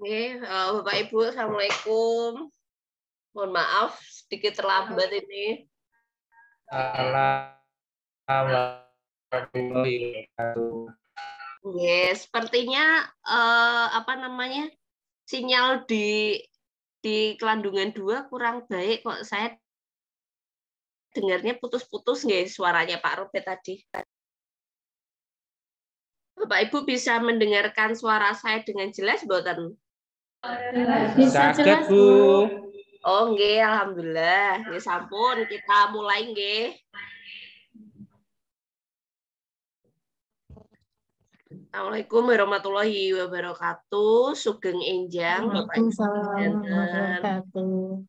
Bapak Ibu, Assalamualaikum. Mohon maaf sedikit terlambat ini. Sepertinya sinyal di Kelandungan 2 kurang baik kok. Saya dengarnya putus-putus nggih suaranya Pak Robert tadi. Bapak Ibu bisa mendengarkan suara saya dengan jelas mboten? Bisa jelas, Bu. Oh nggih, alhamdulillah. Nggih sampun, kita mulai nggih. Assalamualaikum warahmatullahi wabarakatuh. Sugeng enjang Bapak Ibu.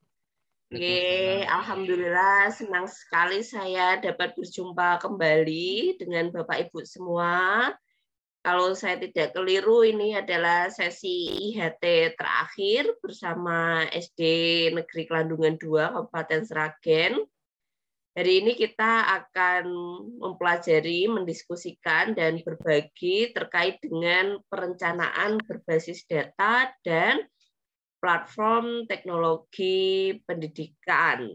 Alhamdulillah senang sekali saya dapat berjumpa kembali dengan Bapak Ibu semua. Kalau saya tidak keliru, ini adalah sesi IHT terakhir bersama SD Negeri Kelandungan 2, Kabupaten Sragen. Hari ini kita akan mempelajari, mendiskusikan, dan berbagi terkait dengan perencanaan berbasis data dan platform teknologi pendidikan.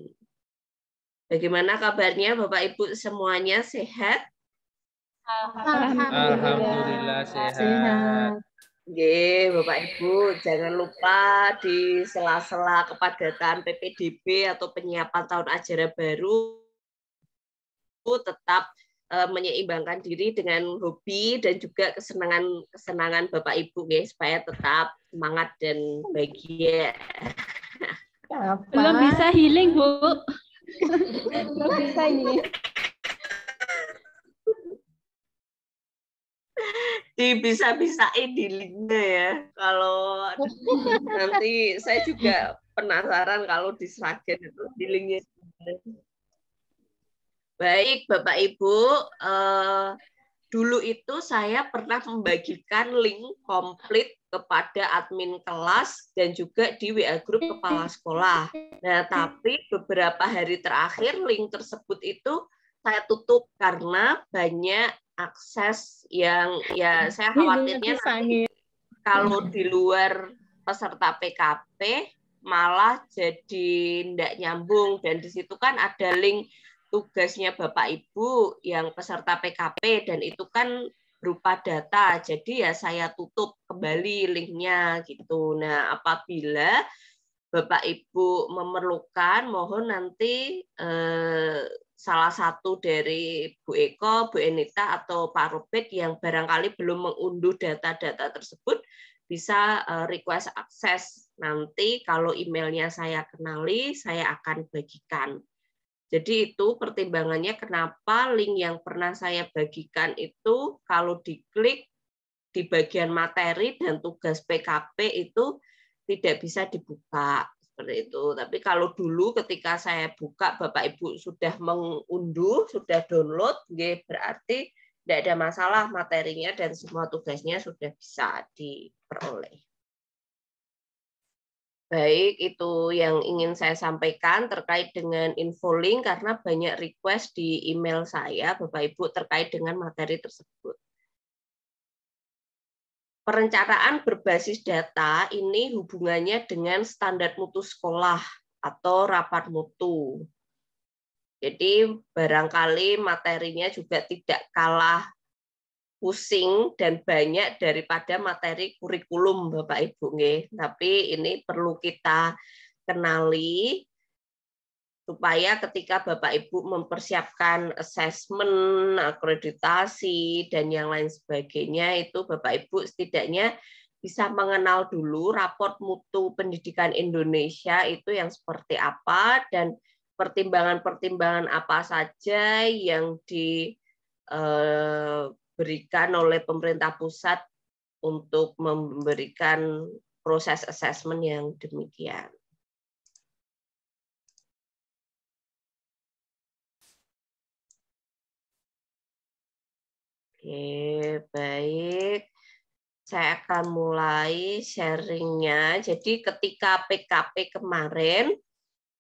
Bagaimana kabarnya Bapak Ibu semuanya, sehat? Alhamdulillah sehat. Oke, Bapak Ibu, jangan lupa di sela-sela kepadatan PPDB atau penyiapan tahun ajaran baru tetap menyeimbangkan diri dengan hobi dan juga kesenangan Bapak Ibu supaya tetap semangat dan bahagia. Belum bisa healing, Bu. Belum bisa ini. Bisa-bisain di linknya ya. Kalau nanti saya juga penasaran kalau di Sragen itu di linknya. Baik, Bapak Ibu, dulu itu saya pernah membagikan link komplit kepada admin kelas dan juga di WA grup kepala sekolah. Nah, tapi beberapa hari terakhir link tersebut itu saya tutup karena banyak akses yang ya saya khawatirnya nanti kalau di luar peserta PKP malah jadi tidak nyambung, dan di situ kan ada link tugasnya Bapak Ibu yang peserta PKP dan itu kan berupa data. Jadi ya saya tutup kembali linknya gitu. Nah, apabila Bapak Ibu memerlukan, mohon nanti salah satu dari Bu Eko, Bu Enita, atau Pak Robert yang barangkali belum mengunduh data-data tersebut bisa request akses. Nanti kalau emailnya saya kenali, saya akan bagikan. Jadi itu pertimbangannya kenapa link yang pernah saya bagikan itu kalau diklik di bagian materi dan tugas PKP itu tidak bisa dibuka seperti itu. Tapi kalau dulu ketika saya buka Bapak Ibu sudah mengunduh, sudah download, berarti tidak ada masalah materinya dan semua tugasnya sudah bisa diperoleh. Baik, itu yang ingin saya sampaikan terkait dengan infolink karena banyak request di email saya, Bapak Ibu, terkait dengan materi tersebut. Perencanaan berbasis data ini hubungannya dengan standar mutu sekolah atau rapat mutu. Jadi barangkali materinya juga tidak kalah pusing dan banyak daripada materi kurikulum Bapak Ibu. Tapi ini perlu kita kenali supaya ketika Bapak Ibu mempersiapkan asesmen, akreditasi, dan yang lain sebagainya, itu Bapak Ibu setidaknya bisa mengenal dulu raport mutu pendidikan Indonesia itu yang seperti apa, dan pertimbangan-pertimbangan apa saja yang diberikan oleh pemerintah pusat untuk memberikan proses asesmen yang demikian. Oke, baik. Saya akan mulai sharingnya. Jadi ketika PKP kemarin,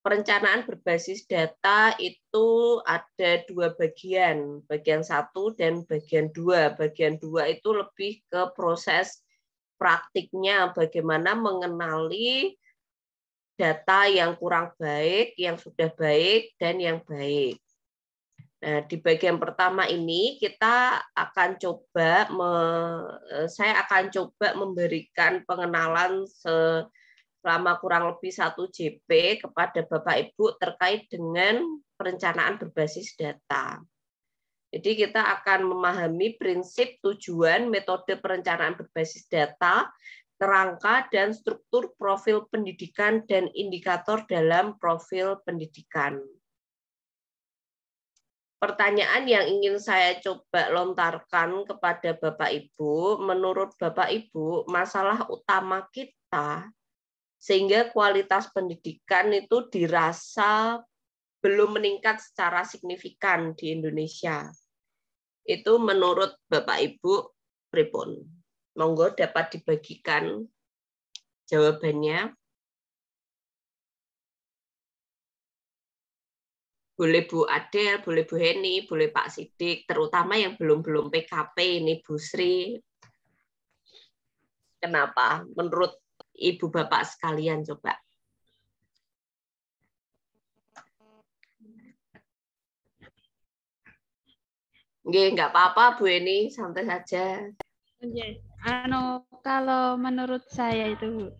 perencanaan berbasis data itu ada dua bagian, bagian 1 dan bagian 2. Bagian 2 itu lebih ke proses praktiknya, bagaimana mengenali data yang kurang baik, yang sudah baik, dan yang baik. Nah, di bagian pertama ini saya akan coba memberikan pengenalan selama kurang lebih 1 JP kepada Bapak Ibu terkait dengan perencanaan berbasis data. Jadi kita akan memahami prinsip, tujuan, metode perencanaan berbasis data, kerangka dan struktur profil pendidikan dan indikator dalam profil pendidikan. Pertanyaan yang ingin saya coba lontarkan kepada Bapak Ibu, menurut Bapak Ibu, masalah utama kita sehingga kualitas pendidikan itu dirasa belum meningkat secara signifikan di Indonesia. Itu menurut Bapak Ibu pripun? Monggo dapat dibagikan jawabannya. Boleh Bu Adel, boleh Bu Heni, boleh Pak Sidik, terutama yang belum PKP ini Bu Sri. Kenapa? Menurut Ibu Bapak sekalian coba. Nggak apa-apa Bu Heni, santai saja. Kalau menurut saya itu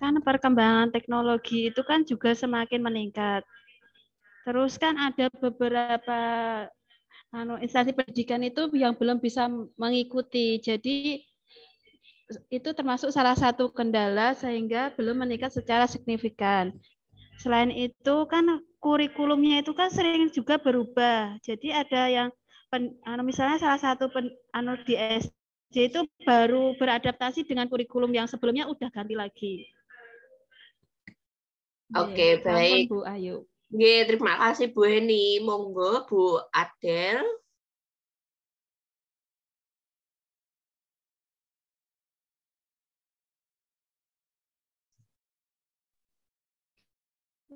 kan perkembangan teknologi itu kan juga semakin meningkat. Terus kan ada beberapa instansi pendidikan itu yang belum bisa mengikuti. Jadi itu termasuk salah satu kendala sehingga belum meningkat secara signifikan. Selain itu kan kurikulumnya itu kan sering juga berubah. Jadi ada yang misalnya salah satu di SD itu baru beradaptasi dengan kurikulum yang sebelumnya udah ganti lagi. Oke, baik. Bu Ayu. Terima kasih Bu Heni. Monggo Bu Adel.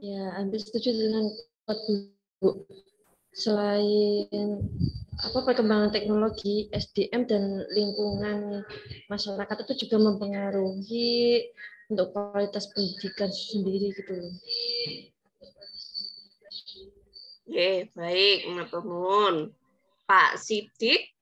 Ya, hampir setuju dengan Bu. Selain perkembangan teknologi, SDM dan lingkungan masyarakat itu juga mempengaruhi untuk kualitas pendidikan sendiri gitu. Baik, matur nuwun. Pak Sidik.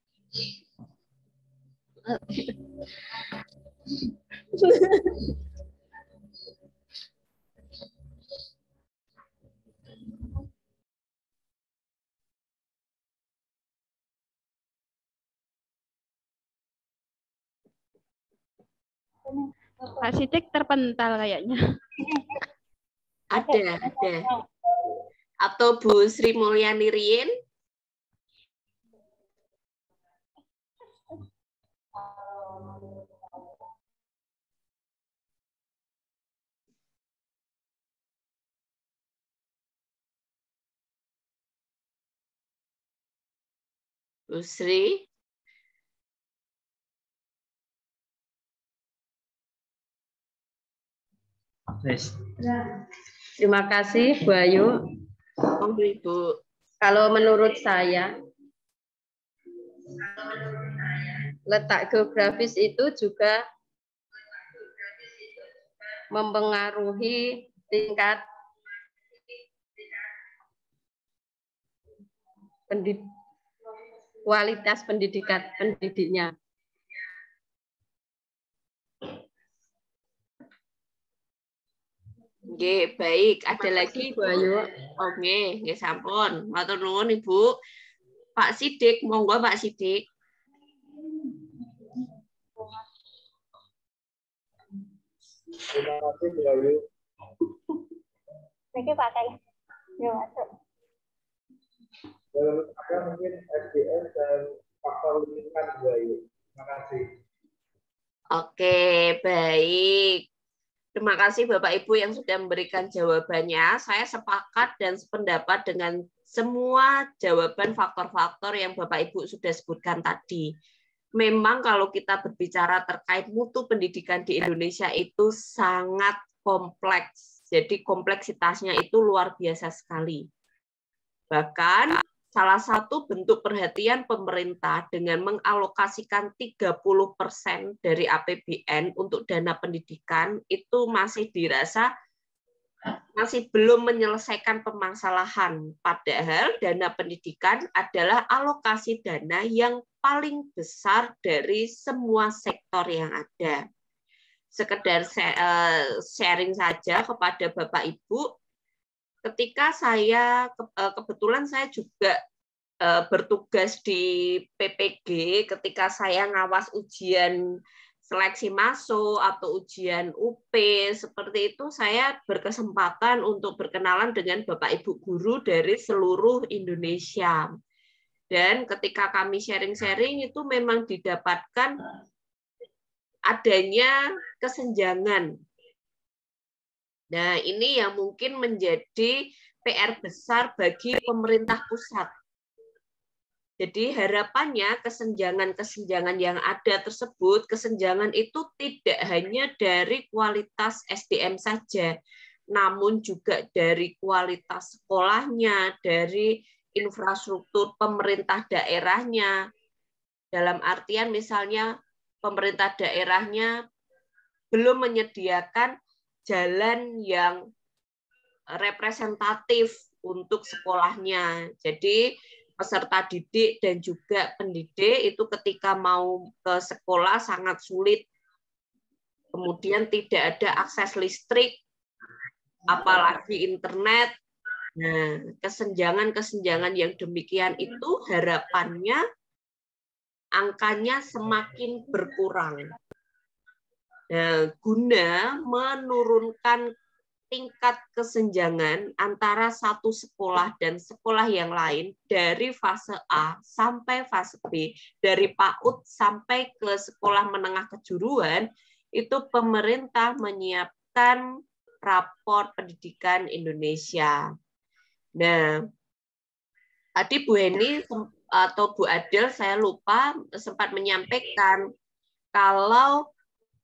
Pak Sidik terpental kayaknya. Ada. Atau Bu Sri Mulyani Rien? Bu Sri? Terima kasih Bu Ayu. Ibu. Kalau menurut saya, letak geografis itu juga mempengaruhi tingkat kualitas pendidiknya. Baik. Ada lagi Bu Ayu. Oke, sampun. Matur nuwun Ibu. Pak Sidik, monggo Pak Sidik. Terima kasih Bu Ayu. Oke Pak Kai. Ya masuk. Ada mungkin SDM dan faktor lingkungan Bu Ayu. Terima kasih. Oke, baik. Terima kasih Bapak Ibu yang sudah memberikan jawabannya. Saya sepakat dan sependapat dengan semua jawaban faktor-faktor yang Bapak Ibu sudah sebutkan tadi. Memang kalau kita berbicara terkait mutu pendidikan di Indonesia itu sangat kompleks. Jadi kompleksitasnya itu luar biasa sekali. Bahkan salah satu bentuk perhatian pemerintah dengan mengalokasikan 30% dari APBN untuk dana pendidikan itu masih dirasa masih belum menyelesaikan permasalahan. Padahal dana pendidikan adalah alokasi dana yang paling besar dari semua sektor yang ada. Sekedar sharing saja kepada Bapak Ibu, ketika saya kebetulan saya juga bertugas di PPG, ketika saya ngawas ujian seleksi masuk atau ujian UP seperti itu, saya berkesempatan untuk berkenalan dengan Bapak Ibu guru dari seluruh Indonesia. Dan ketika kami sharing-sharing itu memang didapatkan adanya kesenjangan. Nah, ini yang mungkin menjadi PR besar bagi pemerintah pusat. Jadi harapannya kesenjangan-kesenjangan yang ada tersebut, kesenjangan itu tidak hanya dari kualitas SDM saja, namun juga dari kualitas sekolahnya, dari infrastruktur pemerintah daerahnya. Dalam artian misalnya pemerintah daerahnya belum menyediakan jalan yang representatif untuk sekolahnya. Jadi peserta didik dan juga pendidik itu ketika mau ke sekolah sangat sulit. Kemudian tidak ada akses listrik, apalagi internet. Nah, kesenjangan-kesenjangan yang demikian itu harapannya angkanya semakin berkurang. Nah, guna menurunkan tingkat kesenjangan antara satu sekolah dan sekolah yang lain dari fase A sampai fase B, dari PAUD sampai ke sekolah menengah kejuruan, itu pemerintah menyiapkan rapor pendidikan Indonesia. Nah, tadi Bu Heni atau Bu Adel, saya lupa, sempat menyampaikan kalau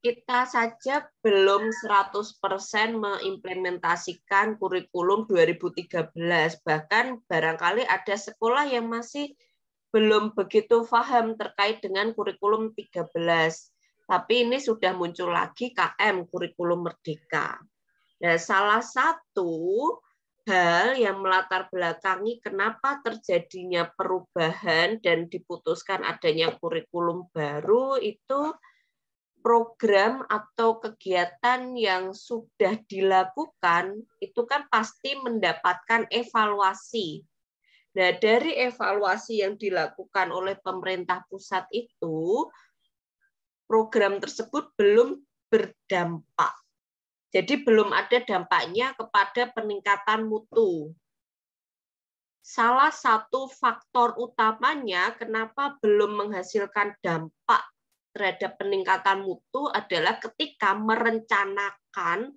kita saja belum 100% mengimplementasikan kurikulum 2013. Bahkan barangkali ada sekolah yang masih belum begitu paham terkait dengan kurikulum 13. Tapi ini sudah muncul lagi KM, kurikulum merdeka. Nah, salah satu hal yang melatar belakangi kenapa terjadinya perubahan dan diputuskan adanya kurikulum baru itu program atau kegiatan yang sudah dilakukan itu kan pasti mendapatkan evaluasi. Nah, dari evaluasi yang dilakukan oleh pemerintah pusat itu, program tersebut belum berdampak. Jadi belum ada dampaknya kepada peningkatan mutu. Salah satu faktor utamanya kenapa belum menghasilkan dampak terhadap peningkatan mutu adalah ketika merencanakan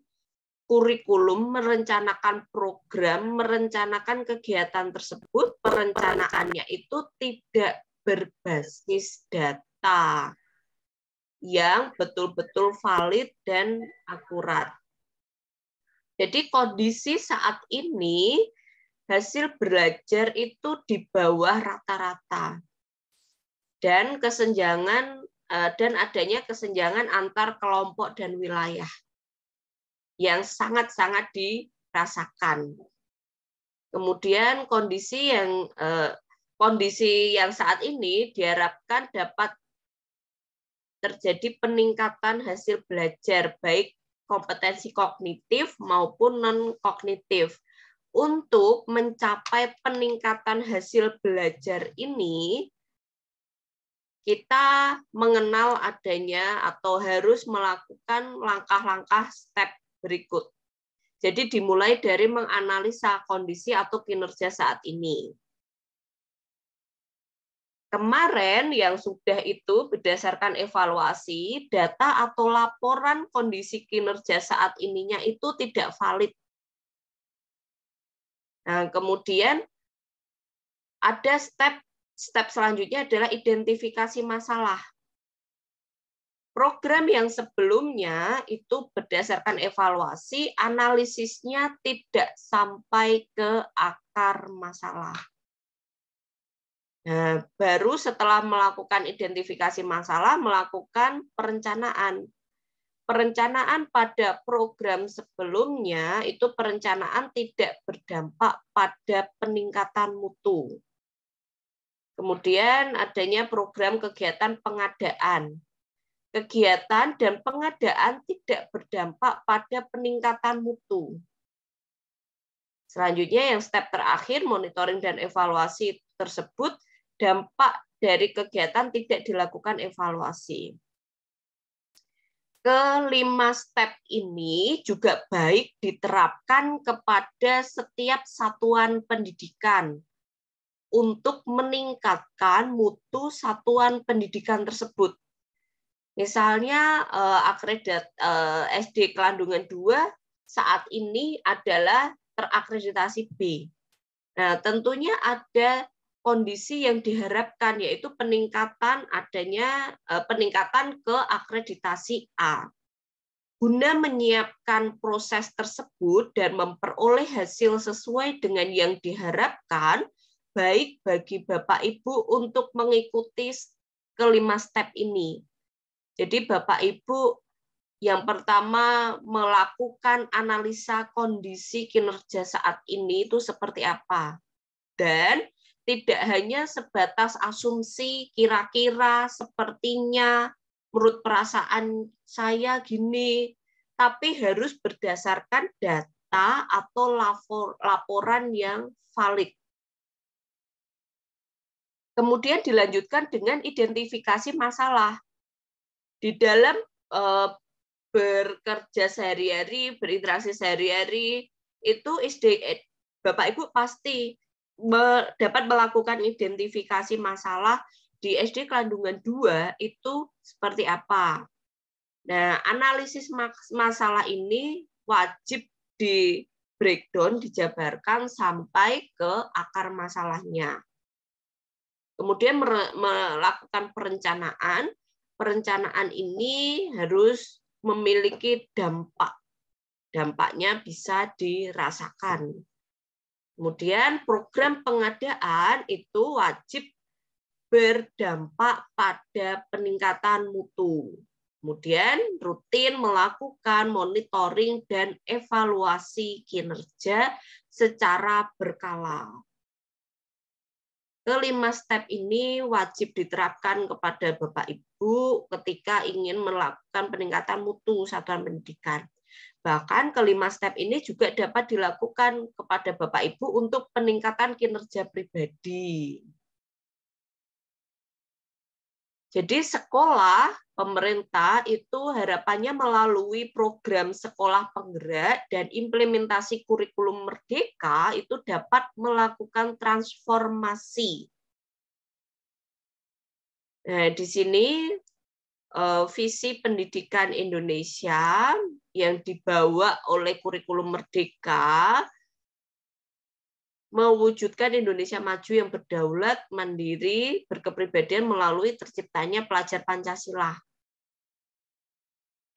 kurikulum, merencanakan program, merencanakan kegiatan tersebut, perencanaannya itu tidak berbasis data yang betul-betul valid dan akurat. Jadi kondisi saat ini hasil belajar itu di bawah rata-rata. Dan kesenjangan dan adanya kesenjangan antar kelompok dan wilayah yang sangat-sangat dirasakan. Kemudian kondisi yang saat ini diharapkan dapat terjadi peningkatan hasil belajar baik kompetensi kognitif maupun non-kognitif. Untuk mencapai peningkatan hasil belajar ini, kita mengenal adanya atau harus melakukan langkah-langkah step berikut. Jadi dimulai dari menganalisa kondisi atau kinerja saat ini. Kemarin yang sudah itu berdasarkan evaluasi, data atau laporan kondisi kinerja saat ininya itu tidak valid. Nah, kemudian ada step selanjutnya adalah identifikasi masalah. Program yang sebelumnya itu berdasarkan evaluasi, analisisnya tidak sampai ke akar masalah. Nah, baru setelah melakukan identifikasi masalah, melakukan perencanaan. Perencanaan pada program sebelumnya itu perencanaan tidak berdampak pada peningkatan mutu. Kemudian adanya program kegiatan pengadaan. Kegiatan dan pengadaan tidak berdampak pada peningkatan mutu. Selanjutnya yang step terakhir, monitoring dan evaluasi tersebut, dampak dari kegiatan tidak dilakukan evaluasi. Kelima step ini juga baik diterapkan kepada setiap satuan pendidikan untuk meningkatkan mutu satuan pendidikan tersebut. Misalnya SD Kelandungan 2 saat ini adalah terakreditasi B. Nah, tentunya ada kondisi yang diharapkan, yaitu peningkatan ke akreditasi A. Guna menyiapkan proses tersebut dan memperoleh hasil sesuai dengan yang diharapkan, baik bagi Bapak Ibu untuk mengikuti kelima step ini. Jadi Bapak Ibu yang pertama melakukan analisa kondisi kinerja saat ini itu seperti apa. Dan tidak hanya sebatas asumsi, kira-kira, sepertinya, menurut perasaan saya gini, tapi harus berdasarkan data atau laporan yang valid. Kemudian dilanjutkan dengan identifikasi masalah. Di dalam bekerja sehari-hari, berinteraksi sehari-hari, itu Bapak Ibu pasti dapat melakukan identifikasi masalah di SD Kelandungan 2 itu seperti apa. Nah, analisis masalah ini wajib di breakdown, dijabarkan sampai ke akar masalahnya. Kemudian melakukan perencanaan. Perencanaan ini harus memiliki dampak. Dampaknya bisa dirasakan. Kemudian program pengadaan itu wajib berdampak pada peningkatan mutu. Kemudian rutin melakukan monitoring dan evaluasi kinerja secara berkala. Kelima step ini wajib diterapkan kepada Bapak Ibu ketika ingin melakukan peningkatan mutu satuan pendidikan. Bahkan kelima step ini juga dapat dilakukan kepada Bapak Ibu untuk peningkatan kinerja pribadi. Jadi sekolah, pemerintah itu harapannya melalui program sekolah penggerak dan implementasi kurikulum merdeka itu dapat melakukan transformasi. Nah, di sini visi pendidikan Indonesia yang dibawa oleh kurikulum merdeka mewujudkan Indonesia maju yang berdaulat, mandiri, berkepribadian melalui terciptanya pelajar Pancasila.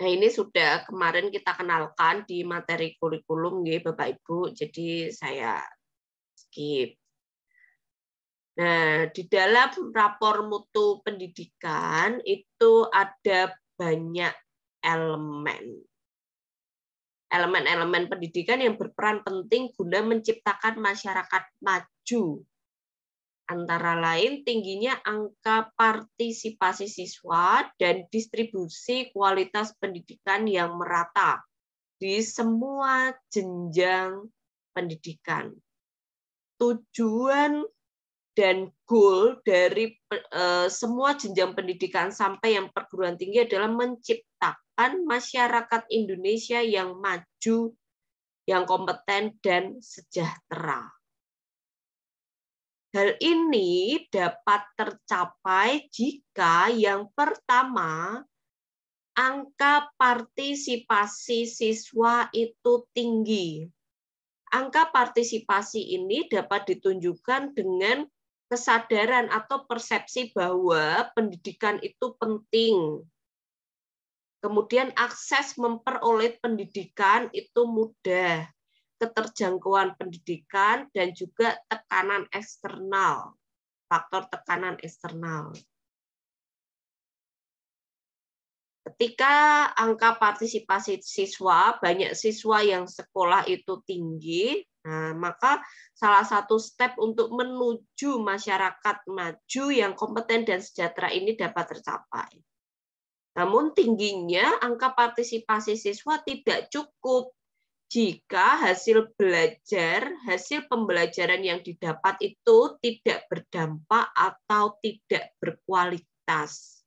Nah, ini sudah kemarin kita kenalkan di materi kurikulum ya Bapak Ibu, jadi saya skip. Nah, di dalam rapor mutu pendidikan itu ada banyak elemen. Elemen-elemen pendidikan yang berperan penting guna menciptakan masyarakat maju. Antara lain tingginya angka partisipasi siswa dan distribusi kualitas pendidikan yang merata di semua jenjang pendidikan. Tujuan dan goal dari semua jenjang pendidikan sampai yang perguruan tinggi adalah menciptakan masyarakat Indonesia yang maju, yang kompeten, dan sejahtera. Hal ini dapat tercapai jika yang pertama, angka partisipasi siswa itu tinggi. Angka partisipasi ini dapat ditunjukkan dengan kesadaran atau persepsi bahwa pendidikan itu penting. Kemudian akses memperoleh pendidikan itu mudah, keterjangkauan pendidikan dan juga tekanan eksternal. faktor tekanan eksternal. Ketika angka partisipasi siswa, banyak siswa yang sekolah itu tinggi, nah, maka salah satu step untuk menuju masyarakat maju yang kompeten dan sejahtera ini dapat tercapai. Namun tingginya angka partisipasi siswa tidak cukup jika hasil pembelajaran yang didapat itu tidak berdampak atau tidak berkualitas.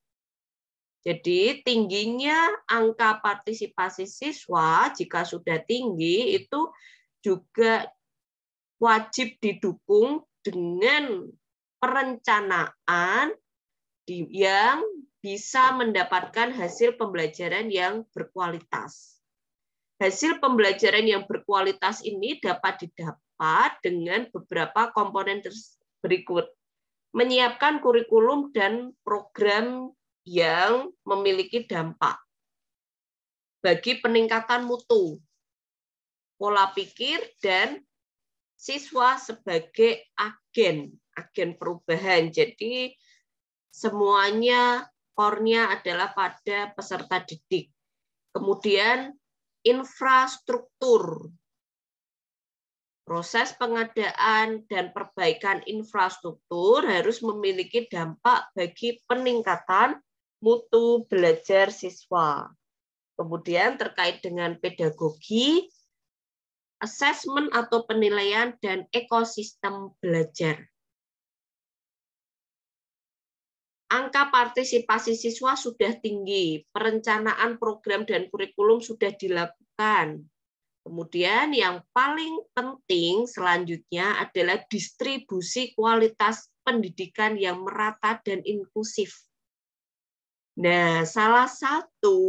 Jadi tingginya angka partisipasi siswa jika sudah tinggi itu juga wajib didukung dengan perencanaan yang bisa mendapatkan hasil pembelajaran yang berkualitas. Hasil pembelajaran yang berkualitas ini dapat didapat dengan beberapa komponen berikut. Menyiapkan kurikulum dan program yang memiliki dampak bagi peningkatan mutu, pola pikir, dan siswa sebagai agen perubahan. Jadi semuanya core-nya adalah pada peserta didik. Kemudian infrastruktur. Proses pengadaan dan perbaikan infrastruktur harus memiliki dampak bagi peningkatan mutu belajar siswa. Kemudian terkait dengan pedagogi, asesmen atau penilaian, dan ekosistem belajar. Angka partisipasi siswa sudah tinggi, perencanaan program dan kurikulum sudah dilakukan. Kemudian yang paling penting selanjutnya adalah distribusi kualitas pendidikan yang merata dan inklusif. Nah, salah satu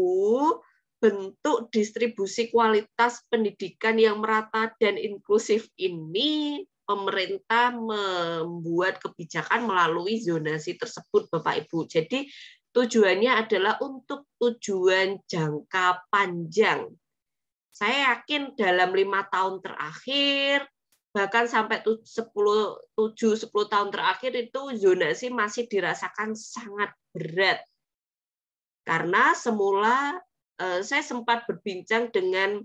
bentuk distribusi kualitas pendidikan yang merata dan inklusif ini, pemerintah membuat kebijakan melalui zonasi tersebut, Bapak Ibu. Jadi tujuannya adalah untuk tujuan jangka panjang. Saya yakin dalam 5 tahun terakhir, bahkan sampai 7-10 tahun terakhir itu zonasi masih dirasakan sangat berat. Karena semula saya sempat berbincang dengan,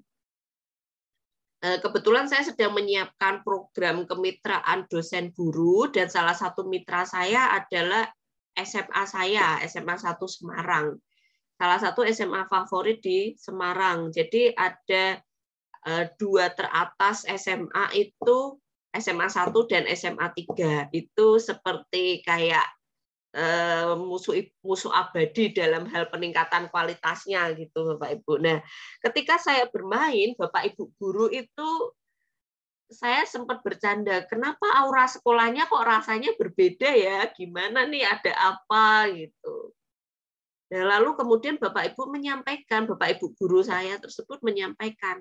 kebetulan saya sedang menyiapkan program kemitraan dosen guru, dan salah satu mitra saya adalah SMA saya, SMA 1 Semarang. Salah satu SMA favorit di Semarang. Jadi ada 2 teratas SMA itu, SMA 1 dan SMA 3. Itu seperti kayak musuh abadi dalam hal peningkatan kualitasnya gitu, Bapak Ibu. Nah, ketika saya bermain, Bapak Ibu guru itu saya sempat bercanda, kenapa aura sekolahnya kok rasanya berbeda ya? Gimana nih, ada apa gitu. Nah, lalu kemudian Bapak Ibu menyampaikan, Bapak Ibu guru saya tersebut menyampaikan,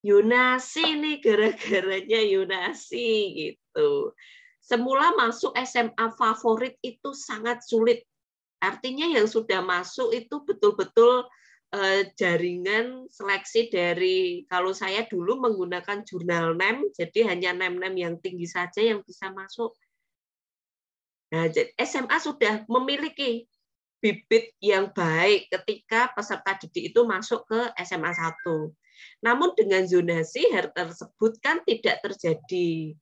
Yonasi nih gara-garanya Yonasi gitu. Semula masuk SMA favorit itu sangat sulit. Artinya yang sudah masuk itu betul-betul jaringan seleksi dari, kalau saya dulu menggunakan jurnal NEM, jadi hanya NEM-NEM yang tinggi saja yang bisa masuk. Nah, SMA sudah memiliki bibit yang baik ketika peserta didik itu masuk ke SMA 1. Namun dengan zonasi hal tersebut kan tidak terjadi.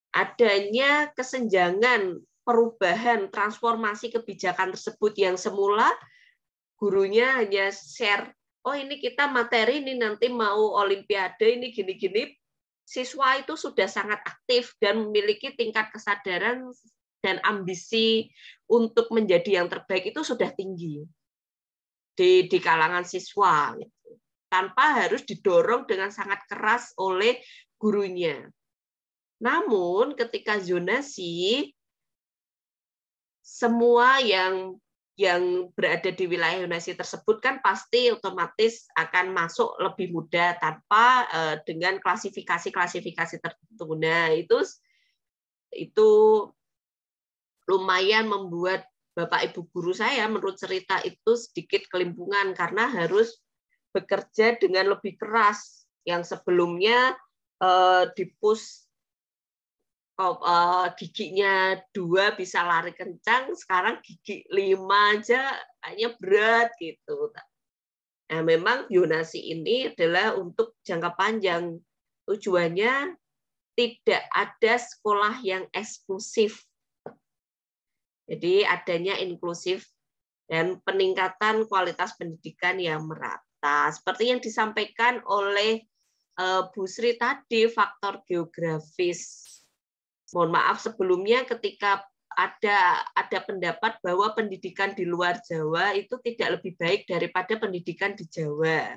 Adanya kesenjangan perubahan transformasi kebijakan tersebut yang semula gurunya hanya share, oh ini kita materi ini nanti mau olimpiade ini gini-gini, siswa itu sudah sangat aktif dan memiliki tingkat kesadaran dan ambisi untuk menjadi yang terbaik itu sudah tinggi di kalangan siswa, tanpa harus didorong dengan sangat keras oleh gurunya. Namun ketika zonasi, semua yang berada di wilayah zonasi tersebut kan pasti otomatis akan masuk lebih mudah tanpa dengan klasifikasi tertentu. Nah, itu lumayan membuat Bapak Ibu guru saya menurut cerita itu sedikit kelimpungan karena harus bekerja dengan lebih keras yang sebelumnya di-push giginya 2 bisa lari kencang, sekarang gigi 5 aja hanya berat gitu. Nah, memang zonasi ini adalah untuk jangka panjang. Tujuannya tidak ada sekolah yang eksklusif. Jadi adanya inklusif dan peningkatan kualitas pendidikan yang merata. Seperti yang disampaikan oleh Bu Sri tadi, faktor geografis. Mohon maaf sebelumnya ketika ada pendapat bahwa pendidikan di luar Jawa itu tidak lebih baik daripada pendidikan di Jawa.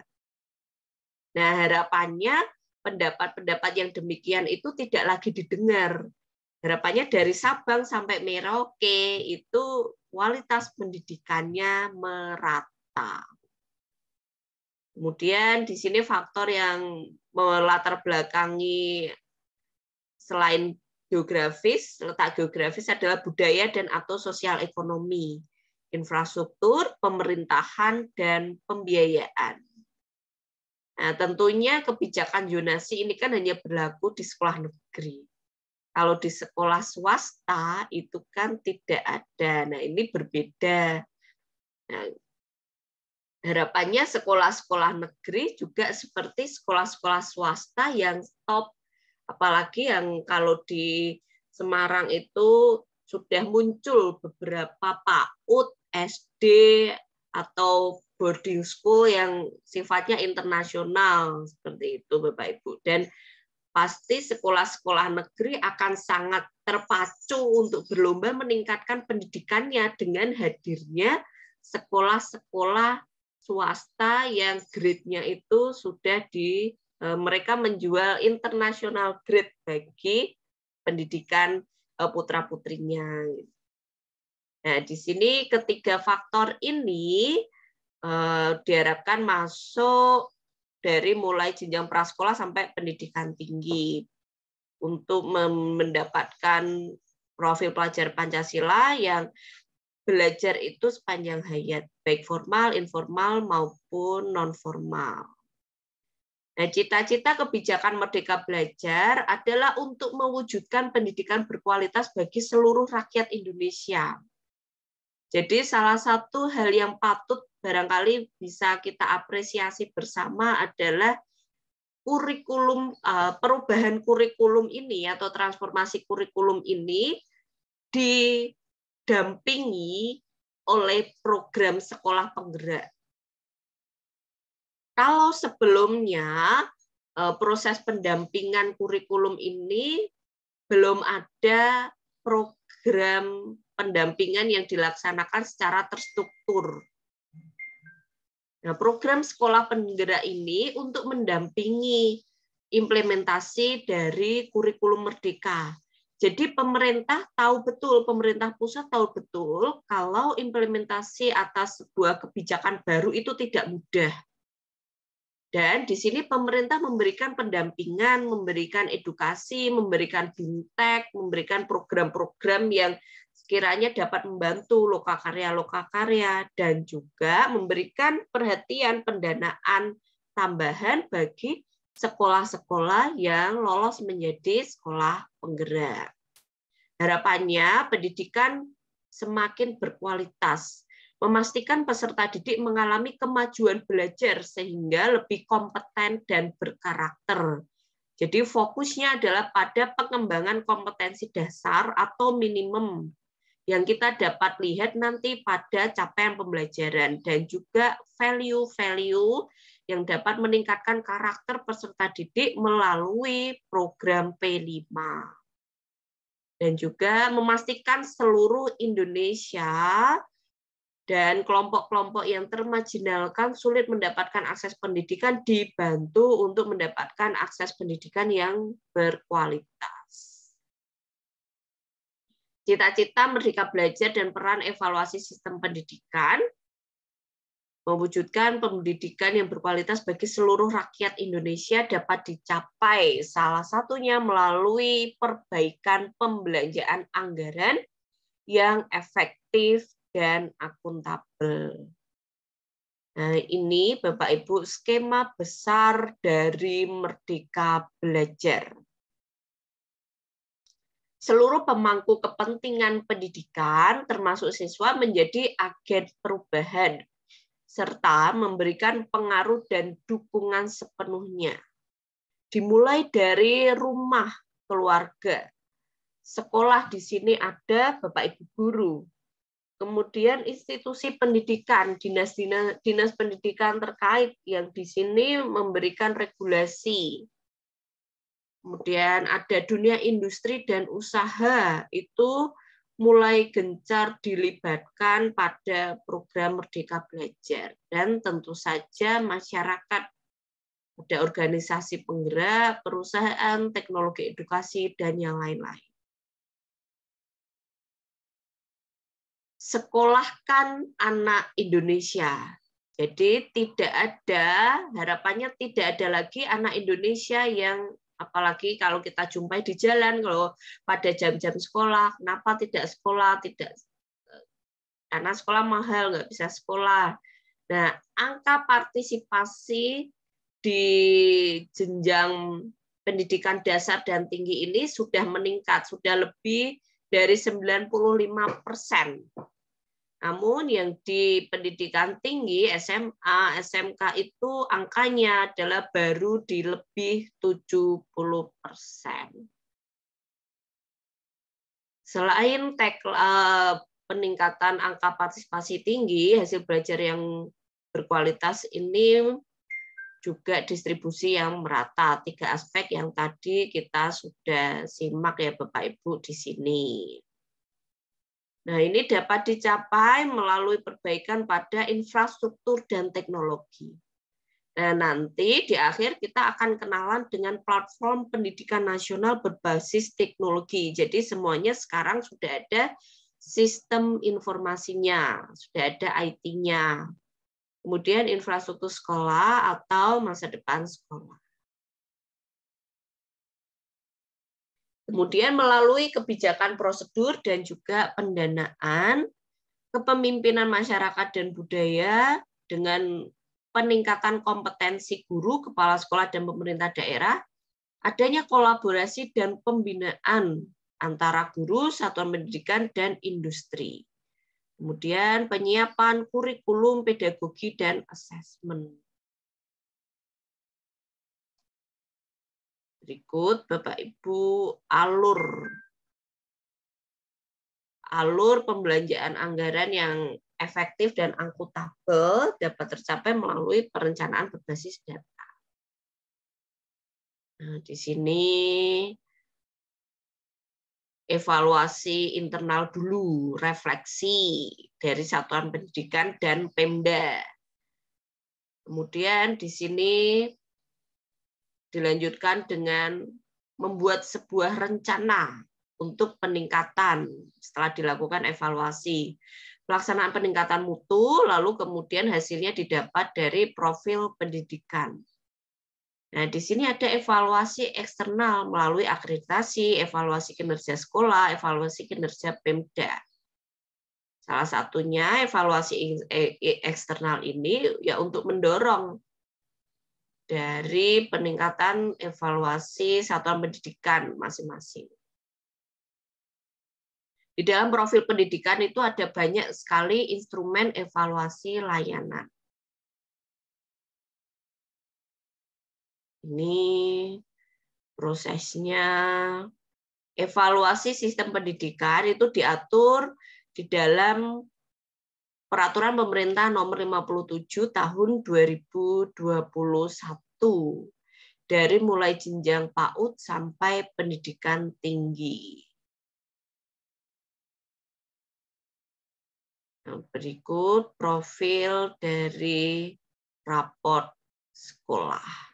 Nah, harapannya pendapat-pendapat yang demikian itu tidak lagi didengar. Harapannya dari Sabang sampai Merauke itu kualitas pendidikannya merata. Kemudian di sini faktor yang melatar belakangi selain geografis, letak geografis adalah budaya dan atau sosial ekonomi, infrastruktur, pemerintahan, dan pembiayaan. Nah, tentunya kebijakan zonasi ini kan hanya berlaku di sekolah negeri. Kalau di sekolah swasta itu kan tidak ada. Nah, ini berbeda. Nah, harapannya sekolah-sekolah negeri juga seperti sekolah-sekolah swasta yang top. Apalagi yang kalau di Semarang itu sudah muncul beberapa PAUD, SD, atau boarding school yang sifatnya internasional, seperti itu Bapak Ibu. Dan pasti sekolah-sekolah negeri akan sangat terpacu untuk berlomba meningkatkan pendidikannya dengan hadirnya sekolah-sekolah swasta yang grade-nya itu sudah mereka menjual international grade bagi pendidikan putra-putrinya. Nah, di sini ketiga faktor ini diharapkan masuk dari mulai jenjang prasekolah sampai pendidikan tinggi untuk mendapatkan profil pelajar Pancasila yang belajar itu sepanjang hayat, baik formal, informal, maupun non-formal. Nah, cita-cita kebijakan Merdeka Belajar adalah untuk mewujudkan pendidikan berkualitas bagi seluruh rakyat Indonesia. Jadi salah satu hal yang patut barangkali bisa kita apresiasi bersama adalah kurikulum, perubahan kurikulum ini atau transformasi kurikulum ini didampingi oleh program sekolah penggerak. Kalau sebelumnya proses pendampingan kurikulum ini belum ada program pendampingan yang dilaksanakan secara terstruktur. Nah, program sekolah penggerak ini untuk mendampingi implementasi dari kurikulum Merdeka. Jadi pemerintah tahu betul, pemerintah pusat tahu betul kalau implementasi atas sebuah kebijakan baru itu tidak mudah. Dan di sini pemerintah memberikan pendampingan, memberikan edukasi, memberikan bimtek, memberikan program-program yang sekiranya dapat membantu lokakarya-lokakarya, dan juga memberikan perhatian pendanaan tambahan bagi sekolah-sekolah yang lolos menjadi sekolah penggerak. Harapannya pendidikan semakin berkualitas, memastikan peserta didik mengalami kemajuan belajar sehingga lebih kompeten dan berkarakter. Jadi fokusnya adalah pada pengembangan kompetensi dasar atau minimum yang kita dapat lihat nanti pada capaian pembelajaran, dan juga value-value yang dapat meningkatkan karakter peserta didik melalui program P5. Dan juga memastikan seluruh Indonesia dan kelompok-kelompok yang termarginalkan sulit mendapatkan akses pendidikan dibantu untuk mendapatkan akses pendidikan yang berkualitas. Cita-cita Merdeka Belajar dan peran evaluasi sistem pendidikan, mewujudkan pendidikan yang berkualitas bagi seluruh rakyat Indonesia dapat dicapai salah satunya melalui perbaikan pembelanjaan anggaran yang efektif dan akuntabel. Nah, ini Bapak Ibu skema besar dari Merdeka Belajar. seluruh pemangku kepentingan pendidikan, termasuk siswa, menjadi agen perubahan, serta memberikan pengaruh dan dukungan sepenuhnya. Dimulai dari rumah, keluarga, sekolah di sini ada Bapak Ibu guru, kemudian institusi pendidikan, dinas pendidikan terkait yang di sini memberikan regulasi. Kemudian ada dunia industri dan usaha, itu mulai gencar dilibatkan pada program Merdeka Belajar. Dan tentu saja masyarakat, ada organisasi penggerak, perusahaan, teknologi edukasi, dan yang lain-lain. Sekolahkan anak Indonesia. Jadi tidak ada, harapannya tidak ada lagi anak Indonesia yang, apalagi kalau kita jumpai di jalan, kalau pada jam-jam sekolah, kenapa tidak sekolah? Karena sekolah mahal, nggak bisa sekolah. Nah, angka partisipasi di jenjang pendidikan dasar dan tinggi ini sudah meningkat, sudah lebih dari 95%. Namun yang di pendidikan tinggi, SMA, SMK itu angkanya adalah baru di lebih 70%. Selain peningkatan angka partisipasi tinggi, hasil belajar yang berkualitas ini juga distribusi yang merata. 3 aspek yang tadi kita sudah simak ya Bapak Ibu di sini. Nah, ini dapat dicapai melalui perbaikan pada infrastruktur dan teknologi. Nah, nanti di akhir kita akan kenalan dengan platform pendidikan nasional berbasis teknologi. Jadi semuanya sekarang sudah ada sistem informasinya, sudah ada IT-nya. Kemudian infrastruktur sekolah atau masa depan sekolah. Kemudian melalui kebijakan prosedur dan juga pendanaan, kepemimpinan masyarakat dan budaya dengan peningkatan kompetensi guru, kepala sekolah, dan pemerintah daerah, adanya kolaborasi dan pembinaan antara guru, satuan pendidikan, dan industri. Kemudian penyiapan kurikulum, pedagogi, dan asesmen. Berikut Bapak Ibu alur pembelanjaan anggaran yang efektif dan akuntabel dapat tercapai melalui perencanaan berbasis data. Nah, di sini evaluasi internal dulu, refleksi dari satuan pendidikan dan Pemda. Kemudian di sini dilanjutkan dengan membuat sebuah rencana untuk peningkatan setelah dilakukan evaluasi. Pelaksanaan peningkatan mutu, lalu kemudian hasilnya didapat dari profil pendidikan. Nah, di sini ada evaluasi eksternal melalui akreditasi, evaluasi kinerja sekolah, evaluasi kinerja Pemda. Salah satunya evaluasi eksternal ini ya untuk mendorong dari peningkatan evaluasi satuan pendidikan masing-masing. Di dalam profil pendidikan itu ada banyak sekali instrumen evaluasi layanan. Ini prosesnya. Evaluasi sistem pendidikan itu diatur di dalam Peraturan Pemerintah Nomor 57 Tahun 2021 dari mulai jenjang PAUD sampai pendidikan tinggi. Nah, berikut profil dari raport sekolah.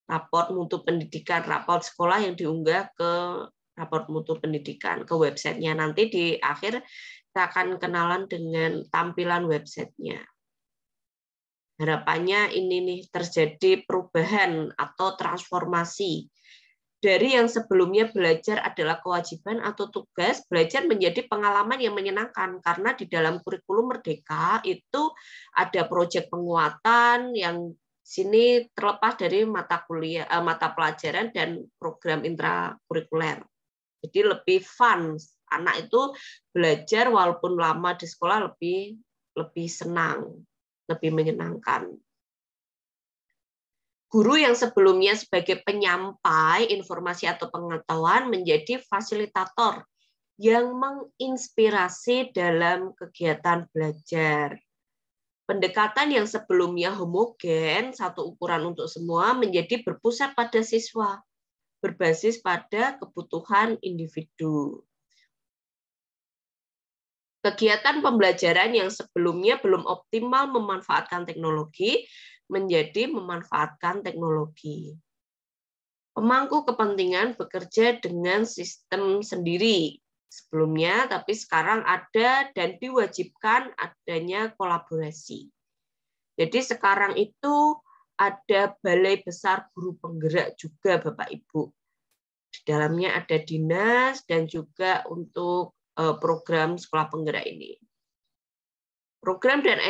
Raport mutu pendidikan, raport sekolah yang diunggah ke raport mutu pendidikan ke websitenya. Nanti di akhir kita akan kenalan dengan tampilan websitenya. Harapannya ini nih terjadi perubahan atau transformasi dari yang sebelumnya belajar adalah kewajiban atau tugas, belajar menjadi pengalaman yang menyenangkan karena di dalam kurikulum Merdeka itu ada proyek penguatan yang sini terlepas dari mata kuliah, mata pelajaran dan program intrakurikuler. Jadi lebih fun. Anak itu belajar walaupun lama di sekolah lebih senang, lebih menyenangkan. Guru yang sebelumnya sebagai penyampai informasi atau pengetahuan menjadi fasilitator yang menginspirasi dalam kegiatan belajar. Pendekatan yang sebelumnya homogen, satu ukuran untuk semua, menjadi berpusat pada siswa, berbasis pada kebutuhan individu. Kegiatan pembelajaran yang sebelumnya belum optimal memanfaatkan teknologi, menjadi memanfaatkan teknologi. Pemangku kepentingan bekerja dengan sistem sendiri sebelumnya, tapi sekarang ada dan diwajibkan adanya kolaborasi. Jadi sekarang itu ada Balai Besar Guru Penggerak juga, Bapak Ibu. Di dalamnya ada dinas dan juga untuk program sekolah penggerak ini. Program dan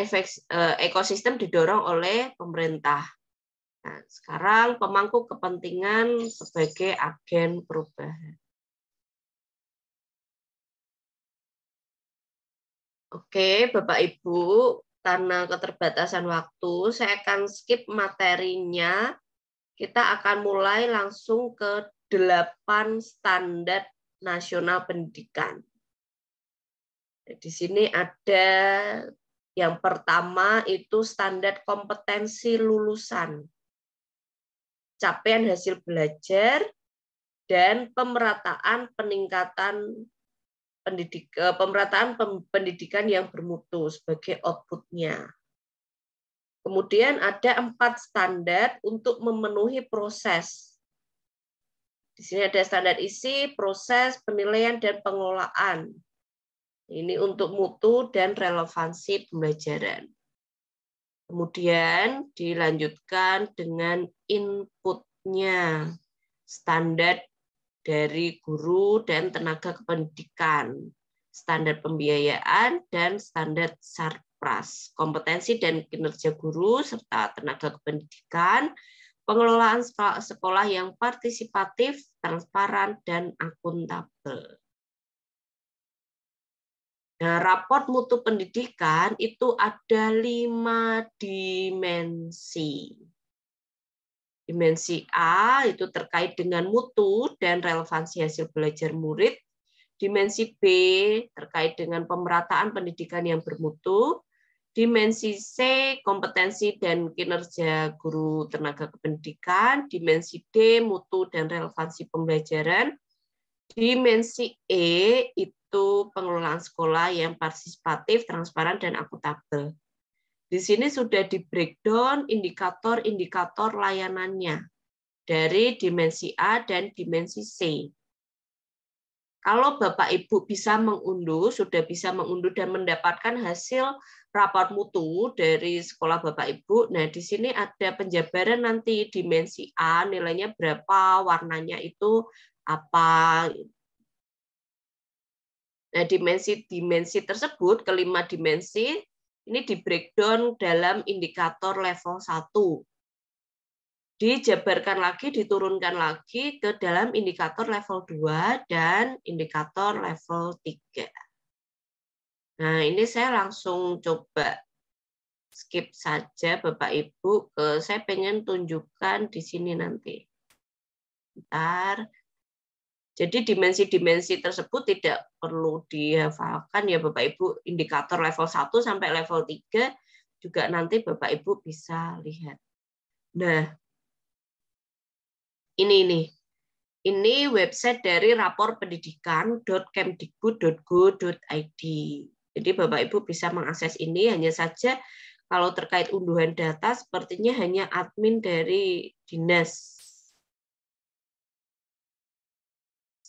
ekosistem didorong oleh pemerintah. Nah, sekarang pemangku kepentingan sebagai agen perubahan. Oke, Bapak Ibu, karena keterbatasan waktu, saya akan skip materinya. Kita akan mulai langsung ke 8 standar nasional pendidikan. Di sini ada yang pertama itu standar kompetensi lulusan, capaian hasil belajar, dan pemerataan pendidikan yang bermutu sebagai output-nya. Kemudian ada 4 standar untuk memenuhi proses. Di sini ada standar isi, proses, penilaian, dan pengelolaan. Ini untuk mutu dan relevansi pembelajaran. Kemudian dilanjutkan dengan inputnya, standar dari guru dan tenaga kependidikan, standar pembiayaan, dan standar sarpras, kompetensi dan kinerja guru serta tenaga kependidikan, pengelolaan sekolah yang partisipatif, transparan, dan akuntabel. Nah, raport mutu pendidikan itu ada 5 dimensi. Dimensi A itu terkait dengan mutu dan relevansi hasil belajar murid. Dimensi B terkait dengan pemerataan pendidikan yang bermutu. Dimensi C kompetensi dan kinerja guru tenaga kependidikan. Dimensi D mutu dan relevansi pembelajaran. Dimensi E itu pengelolaan sekolah yang partisipatif, transparan, dan akuntabel. Di sini sudah di breakdown indikator-indikator layanannya dari dimensi A dan dimensi C. Kalau Bapak Ibu bisa mengunduh, sudah bisa mengunduh dan mendapatkan hasil raport mutu dari sekolah Bapak Ibu. Nah, di sini ada penjabaran nanti dimensi A nilainya berapa, warnanya itu apa. Nah, dimensi tersebut, kelima dimensi, ini di breakdown dalam indikator level 1. Dijabarkan lagi, diturunkan lagi ke dalam indikator level 2 dan indikator level 3. Nah, ini saya langsung coba skip saja Bapak Ibu, saya pengen tunjukkan di sini nanti. Bentar. Jadi dimensi-dimensi tersebut tidak perlu dihafalkan ya Bapak Ibu. Indikator level 1 sampai level 3 juga nanti Bapak Ibu bisa lihat. Nah, ini website dari rapor pendidikan.kemdikbud.go.id. Jadi Bapak Ibu bisa mengakses ini, hanya saja kalau terkait unduhan data sepertinya hanya admin dari dinas.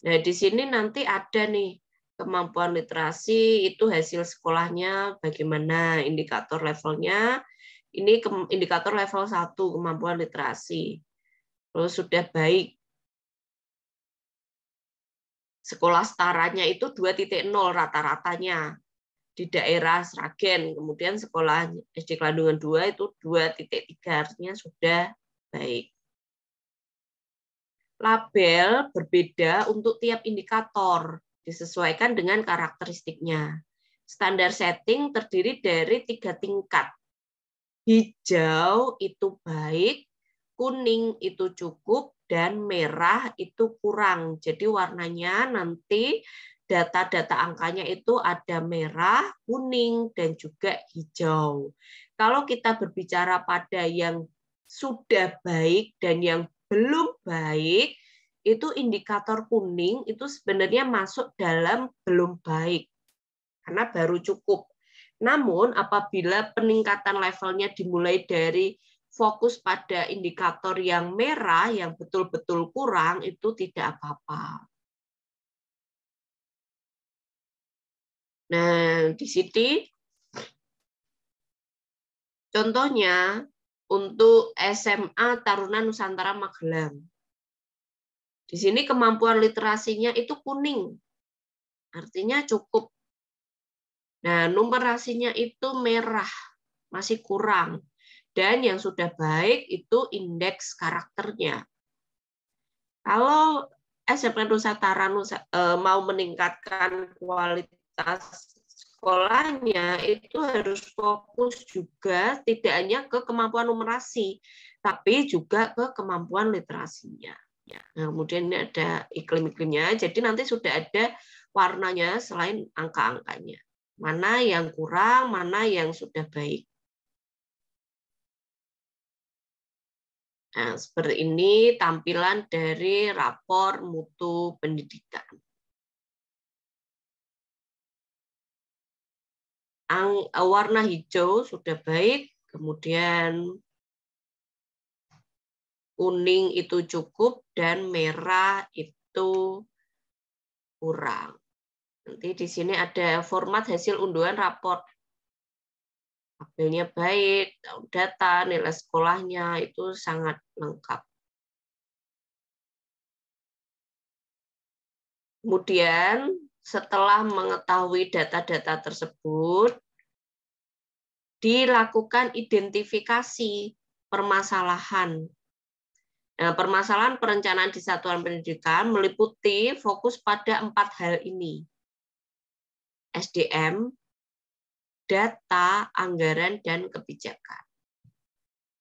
Nah, di sini nanti ada nih kemampuan literasi, itu hasil sekolahnya bagaimana, indikator levelnya. Ini indikator level 1, kemampuan literasi. Terus sudah baik. Sekolah setaranya itu 2.0 rata-ratanya di daerah Sragen. Kemudian sekolah SD Kelandungan 2 itu 2.3, artinya sudah baik. label berbeda untuk tiap indikator, disesuaikan dengan karakteristiknya. Standar setting terdiri dari 3 tingkat. Hijau itu baik, kuning itu cukup, dan merah itu kurang. Jadi warnanya nanti data-data angkanya itu ada merah, kuning, dan juga hijau. Kalau kita berbicara pada yang sudah baik dan yang belum baik, itu indikator kuning itu sebenarnya masuk dalam belum baik, karena baru cukup. Namun apabila peningkatan levelnya dimulai dari fokus pada indikator yang merah, yang betul-betul kurang, itu tidak apa-apa. Nah, di sini contohnya untuk SMA Taruna Nusantara Magelang. Di sini kemampuan literasinya itu kuning, artinya cukup. Nah, numerasinya itu merah, masih kurang. Dan yang sudah baik itu indeks karakternya. Kalau SMA Nusantara mau meningkatkan kualitas sekolahnya, itu harus fokus juga tidak hanya ke kemampuan numerasi, tapi juga ke kemampuan literasinya. Nah, kemudian ini ada iklim-iklimnya, jadi nanti sudah ada warnanya selain angka-angkanya. Mana yang kurang, mana yang sudah baik. Nah, seperti ini tampilan dari rapor mutu pendidikan. Warna hijau sudah baik, kemudian kuning itu cukup, dan merah itu kurang. Nanti di sini ada format hasil unduhan raport. Tabelnya baik, data, nilai sekolahnya itu sangat lengkap. Kemudian setelah mengetahui data-data tersebut, dilakukan identifikasi permasalahan. Nah, permasalahan perencanaan di satuan pendidikan meliputi fokus pada 4 hal ini. SDM, data, anggaran, dan kebijakan.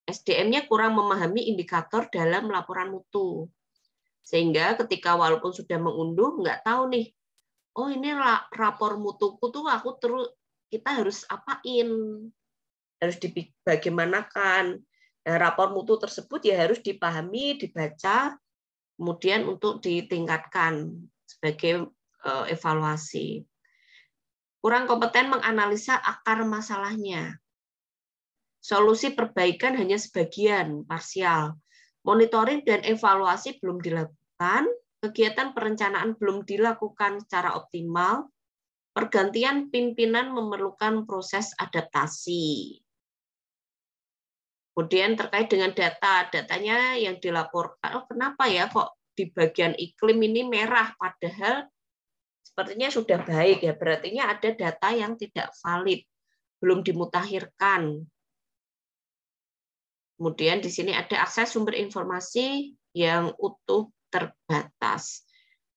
SDM-nya kurang memahami indikator dalam laporan mutu. Sehingga ketika walaupun sudah mengunduh, nggak tahu nih, oh ini rapor mutuku tuh kita harus apain, harus dibagaimanakan. Nah, rapor mutu tersebut ya harus dipahami, dibaca, kemudian untuk ditingkatkan sebagai evaluasi. Kurang kompeten menganalisa akar masalahnya. Solusi perbaikan hanya sebagian, parsial. Monitoring dan evaluasi belum dilakukan, kegiatan perencanaan belum dilakukan secara optimal, pergantian pimpinan memerlukan proses adaptasi. Kemudian terkait dengan datanya yang dilaporkan, kenapa ya kok di bagian iklim ini merah, padahal sepertinya sudah baik ya, berarti ada data yang tidak valid, belum dimutakhirkan. Kemudian di sini ada akses sumber informasi yang utuh terbatas.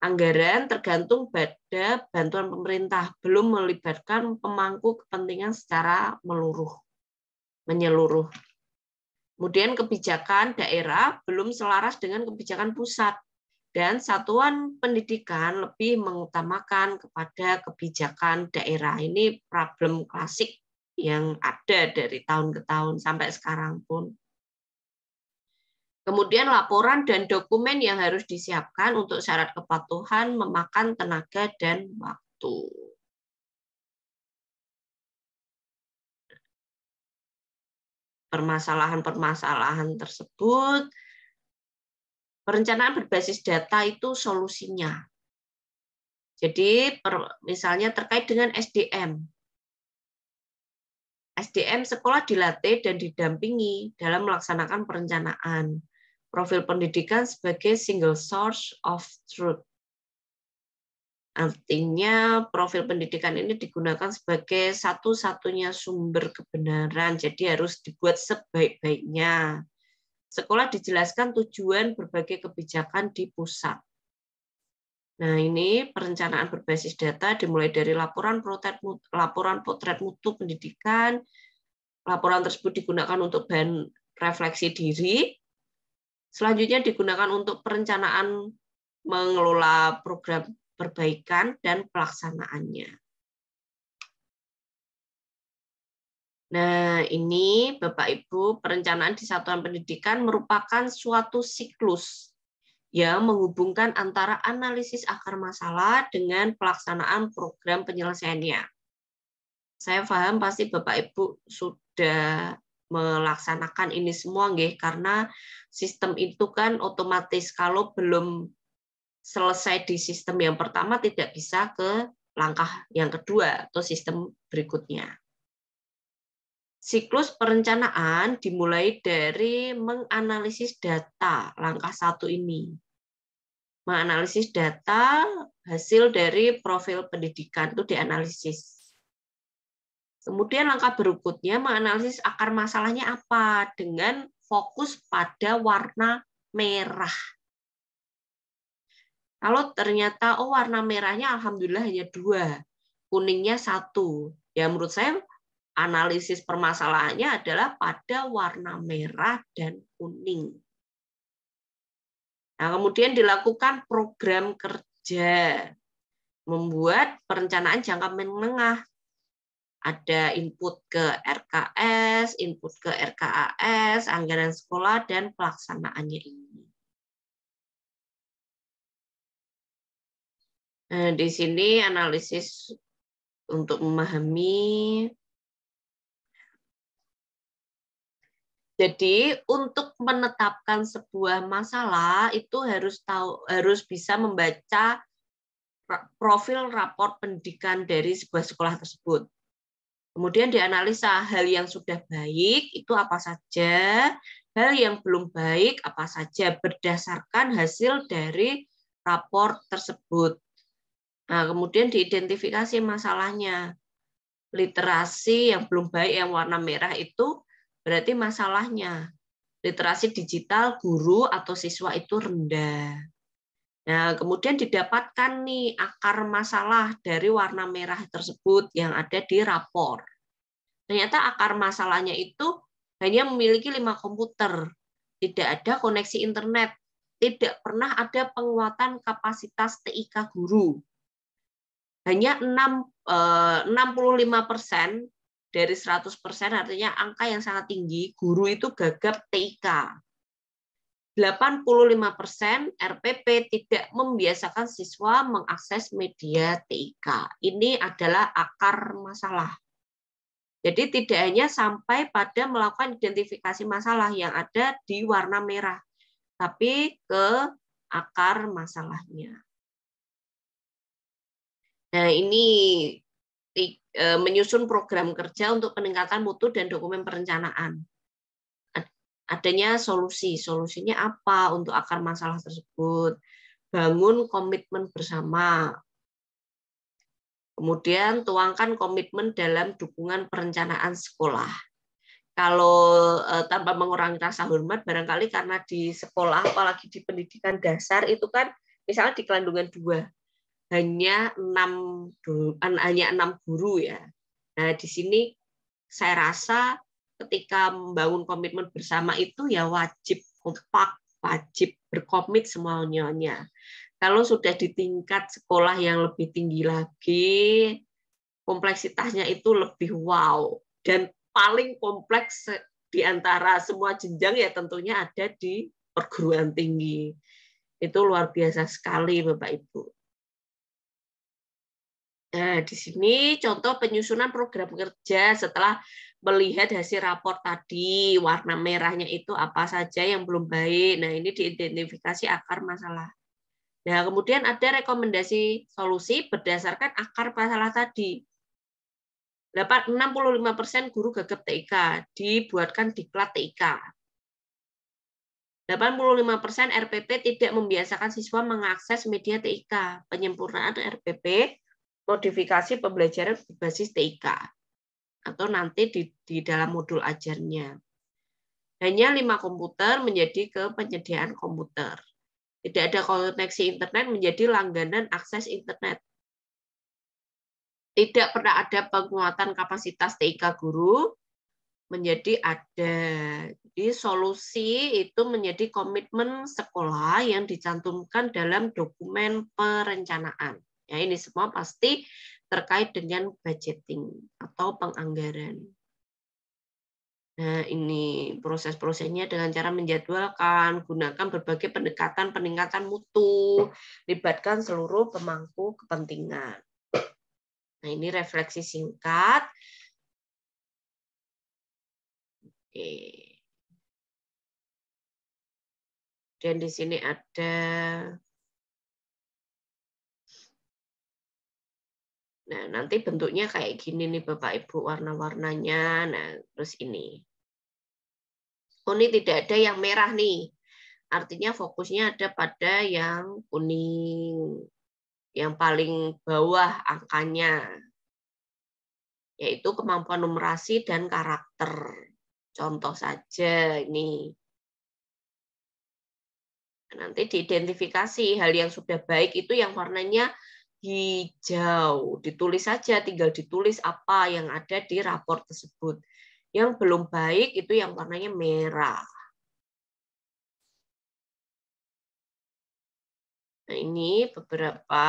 Anggaran tergantung pada bantuan pemerintah, belum melibatkan pemangku kepentingan secara menyeluruh. Kemudian kebijakan daerah belum selaras dengan kebijakan pusat, dan satuan pendidikan lebih mengutamakan kepada kebijakan daerah. Ini problem klasik yang ada dari tahun ke tahun sampai sekarang pun. Kemudian laporan dan dokumen yang harus disiapkan untuk syarat kepatuhan memakan tenaga dan waktu. Permasalahan-permasalahan tersebut, perencanaan berbasis data itu solusinya. Jadi misalnya terkait dengan SDM. SDM sekolah dilatih dan didampingi dalam melaksanakan perencanaan. Profil pendidikan sebagai single source of truth. Artinya profil pendidikan ini digunakan sebagai satu-satunya sumber kebenaran, jadi harus dibuat sebaik-baiknya. sekolah dijelaskan tujuan berbagai kebijakan di pusat. Nah, ini perencanaan berbasis data dimulai dari laporan potret mutu pendidikan. Laporan tersebut digunakan untuk bahan refleksi diri. Selanjutnya digunakan untuk perencanaan mengelola program perbaikan dan pelaksanaannya. Nah, ini Bapak Ibu, perencanaan di satuan pendidikan merupakan suatu siklus yang menghubungkan antara analisis akar masalah dengan pelaksanaan program penyelesaiannya. Saya paham pasti Bapak Ibu sudah melaksanakan ini semua, nggih, karena sistem itu kan otomatis kalau belum selesai di sistem yang pertama tidak bisa ke langkah yang kedua atau sistem berikutnya. Siklus perencanaan dimulai dari menganalisis data, langkah 1 ini. Menganalisis data hasil dari profil pendidikan itu dianalisis. Kemudian langkah berikutnya menganalisis akar masalahnya apa dengan fokus pada warna merah. Kalau ternyata warna merahnya alhamdulillah hanya 2, kuningnya 1. Ya menurut saya analisis permasalahannya adalah pada warna merah dan kuning. Nah, kemudian dilakukan program kerja, membuat perencanaan jangka menengah. Ada input ke RKS, input ke RKAS, anggaran sekolah, dan pelaksanaannya ini. Nah, di sini analisis untuk memahami. Jadi untuk menetapkan sebuah masalah itu harus bisa membaca profil rapor pendidikan dari sebuah sekolah tersebut. Kemudian dianalisa hal yang sudah baik itu apa saja, hal yang belum baik apa saja berdasarkan hasil dari rapor tersebut. Nah, kemudian diidentifikasi masalahnya. Literasi yang belum baik yang warna merah itu berarti masalahnya literasi digital guru atau siswa itu rendah. Nah, kemudian didapatkan nih akar masalah dari warna merah tersebut yang ada di rapor. Ternyata akar masalahnya itu hanya memiliki 5 komputer, tidak ada koneksi internet, tidak pernah ada penguatan kapasitas TIK guru. Hanya 65% dari 100%, artinya angka yang sangat tinggi, guru itu gagap TIK. 85% RPP tidak membiasakan siswa mengakses media TIK. Ini adalah akar masalah. Jadi tidak hanya sampai pada melakukan identifikasi masalah yang ada di warna merah, tapi ke akar masalahnya. Nah, ini menyusun program kerja untuk peningkatan mutu dan dokumen perencanaan. Adanya solusinya apa untuk akar masalah tersebut? Bangun komitmen bersama. Kemudian tuangkan komitmen dalam dukungan perencanaan sekolah. Kalau tanpa mengurangi rasa hormat, barangkali karena di sekolah, apalagi di pendidikan dasar itu kan, misalnya di Kelandungan 2, hanya 6 guru ya. Nah, di sini saya rasa ketika membangun komitmen bersama itu ya wajib kompak, wajib berkomit semuanya. Kalau sudah di tingkat sekolah yang lebih tinggi lagi, kompleksitasnya itu lebih wow. Dan paling kompleks di antara semua jenjang ya tentunya ada di perguruan tinggi. Itu luar biasa sekali Bapak Ibu. Nah, di sini contoh penyusunan program kerja setelah melihat hasil rapor tadi, warna merahnya itu apa saja yang belum baik. Nah, ini diidentifikasi akar masalah. Nah, kemudian ada rekomendasi solusi berdasarkan akar masalah tadi. 65% guru gagap TIK, dibuatkan diklat TIK. 85% RPP tidak membiasakan siswa mengakses media TIK. Penyempurnaan RPP, modifikasi pembelajaran berbasis TIK atau nanti di dalam modul ajarnya. Hanya 5 komputer menjadi ke penyediaan komputer. Tidak ada koneksi internet menjadi langganan akses internet. Tidak pernah ada penguatan kapasitas TIK guru menjadi ada. Jadi solusi itu menjadi komitmen sekolah yang dicantumkan dalam dokumen perencanaan. Ya, ini semua pasti terkait dengan budgeting atau penganggaran. Nah, ini proses-prosesnya dengan cara menjadwalkan, gunakan berbagai pendekatan peningkatan mutu, libatkan seluruh pemangku kepentingan. Nah, ini refleksi singkat. Oke. Dan di sini ada, nah nanti bentuknya kayak gini nih Bapak Ibu, warna-warnanya. Nah, terus ini. Oh, ini tidak ada yang merah nih. Artinya fokusnya ada pada yang kuning. Yang paling bawah angkanya. Yaitu kemampuan numerasi dan karakter. Contoh saja ini. Nanti diidentifikasi hal yang sudah baik itu yang warnanya hijau. Ditulis saja, tinggal ditulis apa yang ada di rapor tersebut. Yang belum baik itu yang warnanya merah. Nah, ini beberapa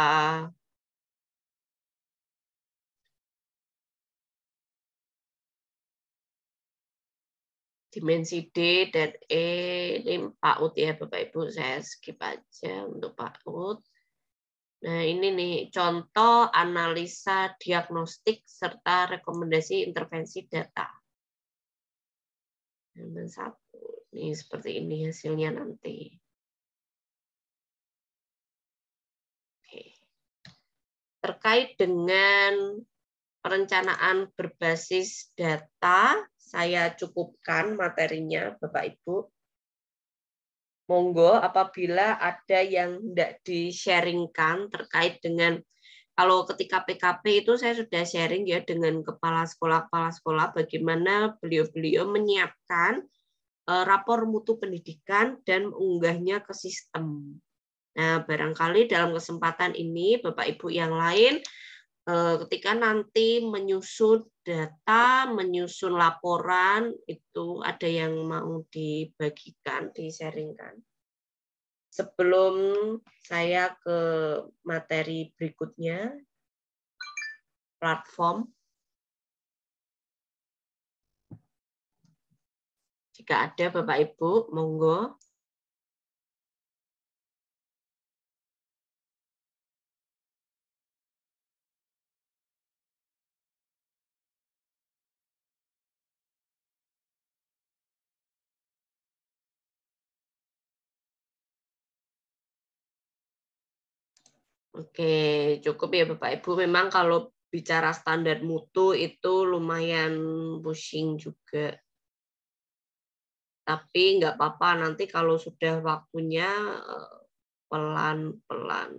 dimensi D dan E. Ini PAUD ya Bapak Ibu, saya skip aja untuk PAUD. Nah, ini nih contoh analisa diagnostik serta rekomendasi intervensi data. Halaman 1. Ini seperti ini hasilnya nanti. Oke. Terkait dengan perencanaan berbasis data, saya cukupkan materinya Bapak Ibu. Monggo apabila ada yang tidak di-sharingkan terkait dengan, kalau ketika PKP itu saya sudah sharing ya dengan kepala sekolah bagaimana beliau-beliau menyiapkan rapor mutu pendidikan dan mengunggahnya ke sistem. Nah, barangkali dalam kesempatan ini Bapak Ibu yang lain ketika nanti menyusun data, menyusun laporan, itu ada yang mau dibagikan, di-sharingkan. Sebelum saya ke materi berikutnya, platform. Jika ada Bapak Ibu, monggo. Oke, cukup ya Bapak Ibu. Memang kalau bicara standar mutu itu lumayan pusing juga. Tapi nggak apa-apa, nanti kalau sudah waktunya pelan-pelan.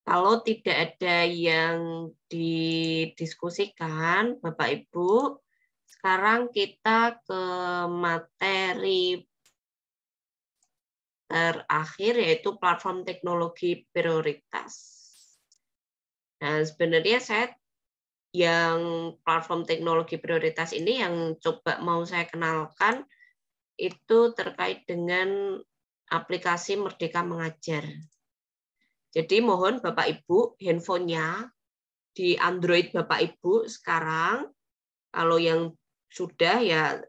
Kalau tidak ada yang didiskusikan, Bapak Ibu, sekarang kita ke materi terakhir, yaitu platform teknologi prioritas. Nah, sebenarnya saya yang platform teknologi prioritas ini yang coba mau saya kenalkan itu terkait dengan aplikasi Merdeka Mengajar. Jadi mohon Bapak Ibu, handphonenya di Android Bapak Ibu sekarang, kalau yang sudah ya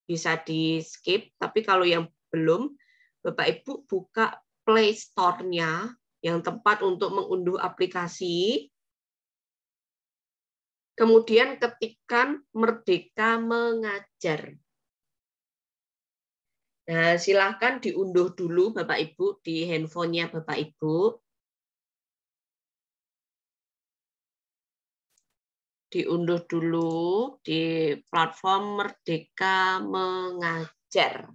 bisa di skip, tapi kalau yang belum, Bapak Ibu buka Play Store-nya yang tempat untuk mengunduh aplikasi, kemudian ketikkan Merdeka Mengajar. Nah, silahkan diunduh dulu Bapak Ibu di handphonenya Bapak Ibu. Diunduh dulu di platform Merdeka Mengajar.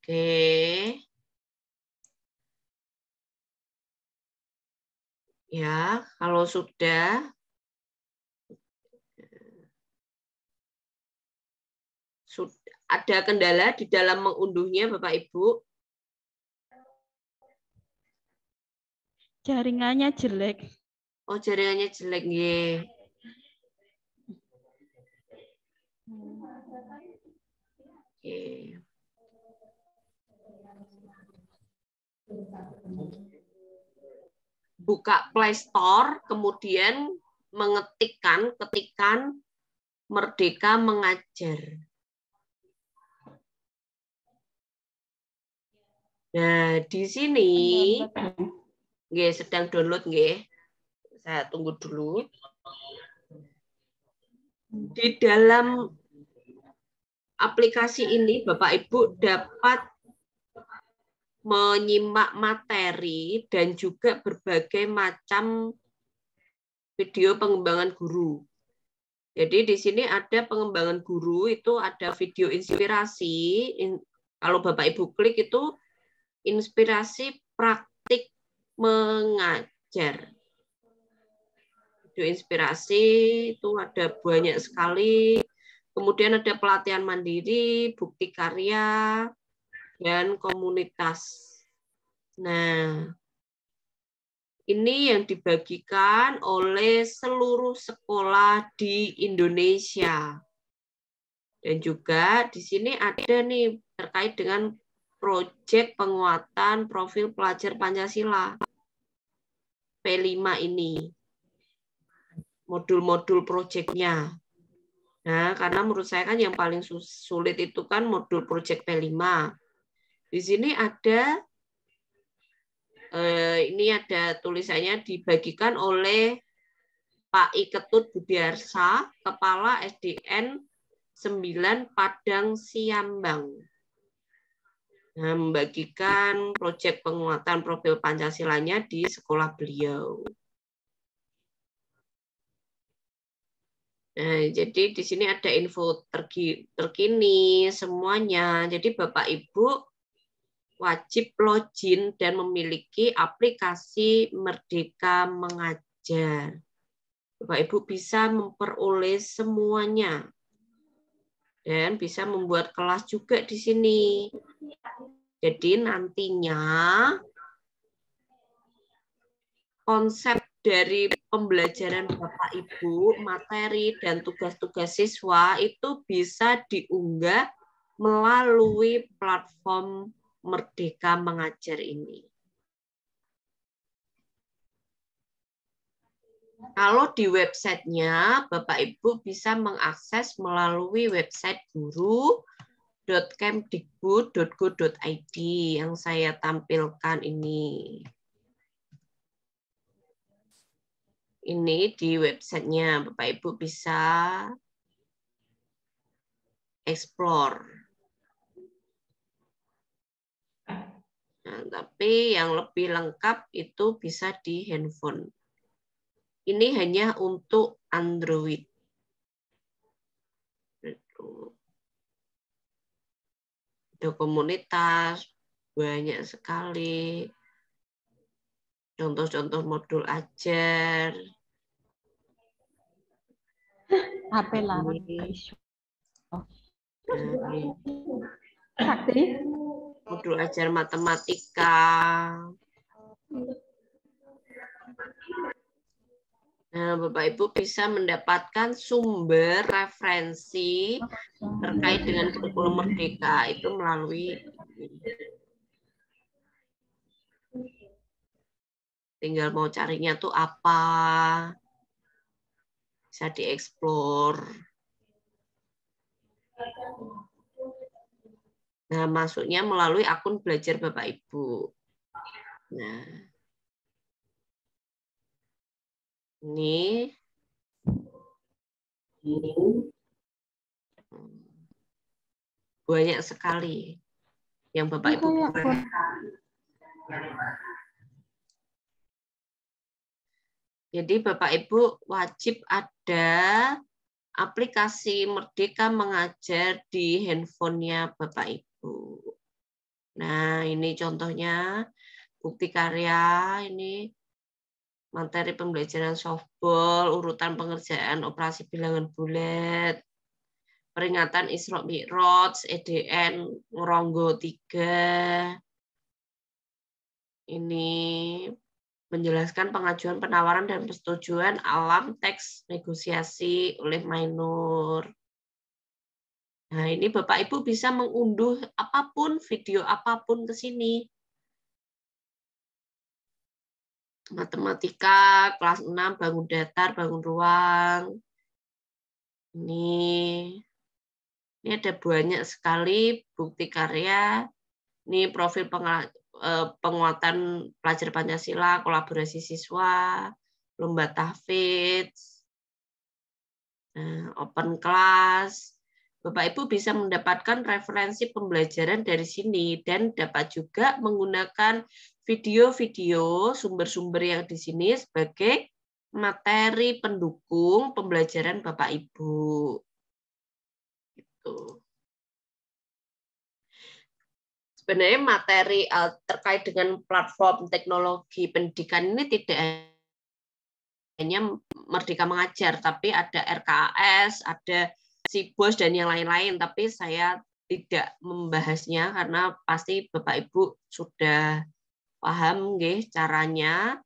Oke. Ya, kalau sudah ada kendala di dalam mengunduhnya, Bapak Ibu? Jaringannya jelek. Oh, jaringannya jelek, nggih. Oke. Buka Play Store, kemudian ketikan Merdeka Mengajar. Nah, di sini nggih sedang download nggih. Saya tunggu dulu. Di dalam aplikasi ini Bapak Ibu dapat menyimak materi dan juga berbagai macam video pengembangan guru. Jadi di sini ada pengembangan guru, itu ada video inspirasi. Kalau Bapak Ibu klik itu inspirasi praktik mengajar. Video inspirasi itu ada banyak sekali. Kemudian ada pelatihan mandiri, bukti karya, dan komunitas. Nah, ini yang dibagikan oleh seluruh sekolah di Indonesia. Dan juga di sini ada nih terkait dengan proyek penguatan profil pelajar Pancasila. P5 ini. Modul-modul proyeknya. Nah, karena menurut saya kan yang paling sulit itu kan modul proyek P5. Di sini ada tulisannya dibagikan oleh Pak I Ketut Budiarsa, Kepala SDN 9 Padang Siambang. Nah, membagikan proyek penguatan profil Pancasilanya di sekolah beliau. Nah, jadi di sini ada info terkini semuanya. Jadi Bapak Ibu wajib login dan memiliki aplikasi Merdeka Mengajar. Bapak Ibu bisa memperoleh semuanya. Dan bisa membuat kelas juga di sini. Jadi nantinya konsep dari pembelajaran Bapak Ibu, materi dan tugas-tugas siswa itu bisa diunggah melalui platform Merdeka Mengajar ini. Kalau di websitenya, Bapak Ibu bisa mengakses melalui website guru.kemdikbud.go.id yang saya tampilkan ini. Ini di websitenya, Bapak Ibu bisa explore. Nah, tapi yang lebih lengkap itu bisa di handphone. Ini hanya untuk Android. Ada komunitas, banyak sekali. Contoh-contoh modul ajar. HP larang. Sakti. Modul ajar matematika. Nah, Bapak Ibu bisa mendapatkan sumber referensi terkait dengan kurikulum Merdeka itu melalui tinggal mau carinya tuh apa, bisa dieksplor. Nah, masuknya melalui akun belajar Bapak Ibu. Nah, ini banyak sekali yang Bapak Ibu. Jadi Bapak Ibu wajib ada aplikasi Merdeka Mengajar di handphonenya Bapak Ibu. Nah, ini contohnya bukti karya, ini materi pembelajaran softball, urutan pengerjaan operasi bilangan bulat, peringatan Isra Mi'raj, EDN Ngeronggo 3. Ini menjelaskan pengajuan penawaran dan persetujuan alam teks negosiasi oleh minor. Nah, ini Bapak Ibu bisa mengunduh apapun, video apapun ke sini. Matematika, kelas 6, bangun datar, bangun ruang. Ini ada banyak sekali bukti karya. Ini profil penguatan pelajar Pancasila, kolaborasi siswa, lomba tahfidz, open class. Bapak Ibu bisa mendapatkan referensi pembelajaran dari sini dan dapat juga menggunakan video-video sumber-sumber yang di sini sebagai materi pendukung pembelajaran Bapak Ibu. Gitu. Sebenarnya materi terkait dengan platform teknologi pendidikan ini tidak hanya Merdeka Mengajar, tapi ada RKAS, ada SIBOS, dan yang lain-lain. Tapi saya tidak membahasnya karena pasti Bapak Ibu sudah paham nggih caranya,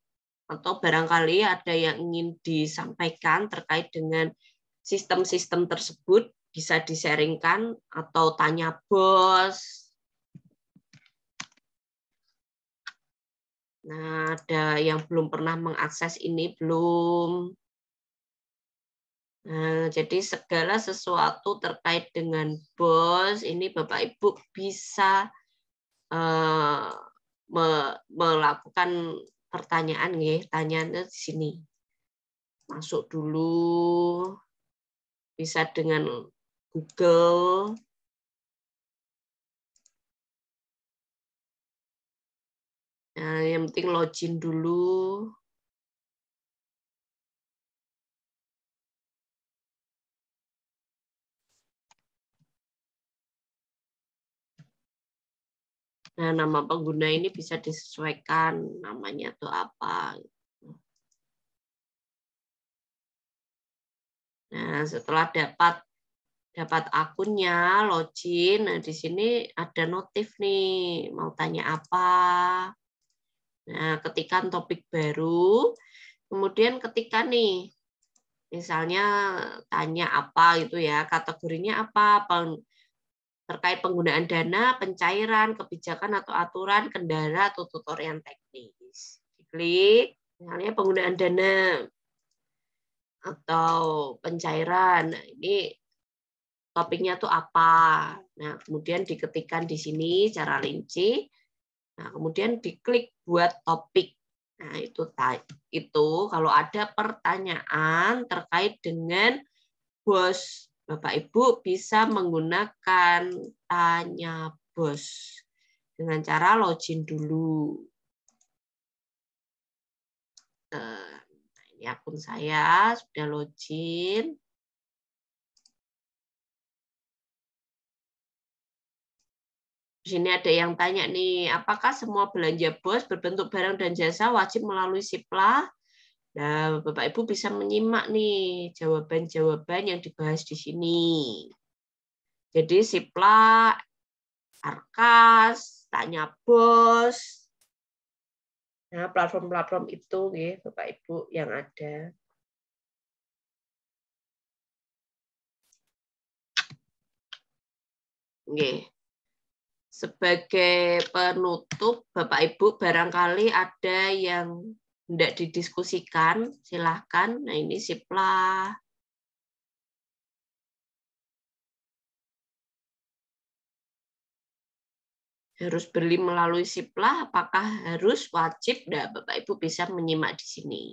atau barangkali ada yang ingin disampaikan terkait dengan sistem-sistem tersebut, bisa di-sharingkan atau tanya bos. Nah, ada yang belum pernah mengakses ini belum? Nah, jadi segala sesuatu terkait dengan BOS ini Bapak Ibu bisa melakukan pertanyaan nggih, tanyaannya di sini. Masuk dulu, bisa dengan Google. Nah, yang penting login dulu. Nah, nama pengguna ini bisa disesuaikan, namanya itu apa. Nah, setelah dapat akunnya, login, nah di sini ada notif nih, mau tanya apa. Nah, ketikkan topik baru, kemudian ketikkan nih, misalnya tanya apa gitu ya, kategorinya apa, terkait penggunaan dana, pencairan, kebijakan atau aturan, kendala, atau tutorial teknis. Diklik, misalnya penggunaan dana atau pencairan. Nah, ini topiknya tuh apa. Nah, kemudian diketikkan di sini secara rinci. Nah, kemudian diklik buat topik. Nah, itu kalau ada pertanyaan terkait dengan BOS, Bapak Ibu bisa menggunakan tanya BOS dengan cara login dulu. Nah, ini akun saya sudah login. Di sini ada yang tanya nih, apakah semua belanja BOS berbentuk barang dan jasa wajib melalui SIPLA? Nah, Bapak Ibu bisa menyimak nih jawaban-jawaban yang dibahas di sini. Jadi SIPLA, Arkas, tanya BOS. Nah, platform-platform itu nih, Bapak Ibu yang ada. Oke. Sebagai penutup, Bapak Ibu barangkali ada yang tidak didiskusikan, silahkan. Nah, ini SIPLA. Harus beli melalui SIPLA, apakah harus wajib? Nah, Bapak Ibu bisa menyimak di sini.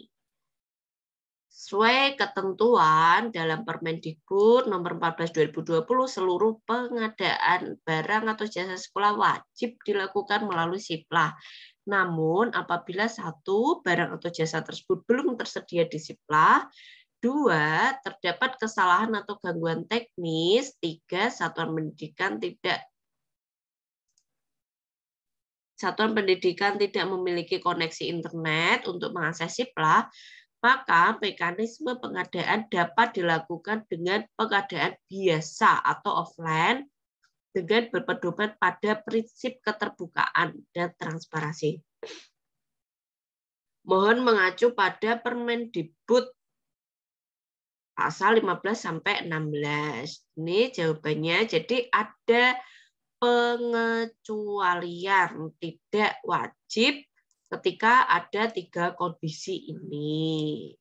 Sesuai ketentuan dalam Permendikbud nomor 14/2020, seluruh pengadaan barang atau jasa sekolah wajib dilakukan melalui SIPLA. Namun, apabila 1, barang atau jasa tersebut belum tersedia di SIPLA, 2, terdapat kesalahan atau gangguan teknis, 3, satuan pendidikan tidak satuan pendidikan tidak memiliki koneksi internet untuk mengakses SIPLA, maka mekanisme pengadaan dapat dilakukan dengan pengadaan biasa atau offline dengan berpedoman pada prinsip keterbukaan dan transparansi. Mohon mengacu pada Permendikbud pasal 15 sampai 16. Ini jawabannya. Jadi ada pengecualian, tidak wajib ketika ada 3 kondisi ini.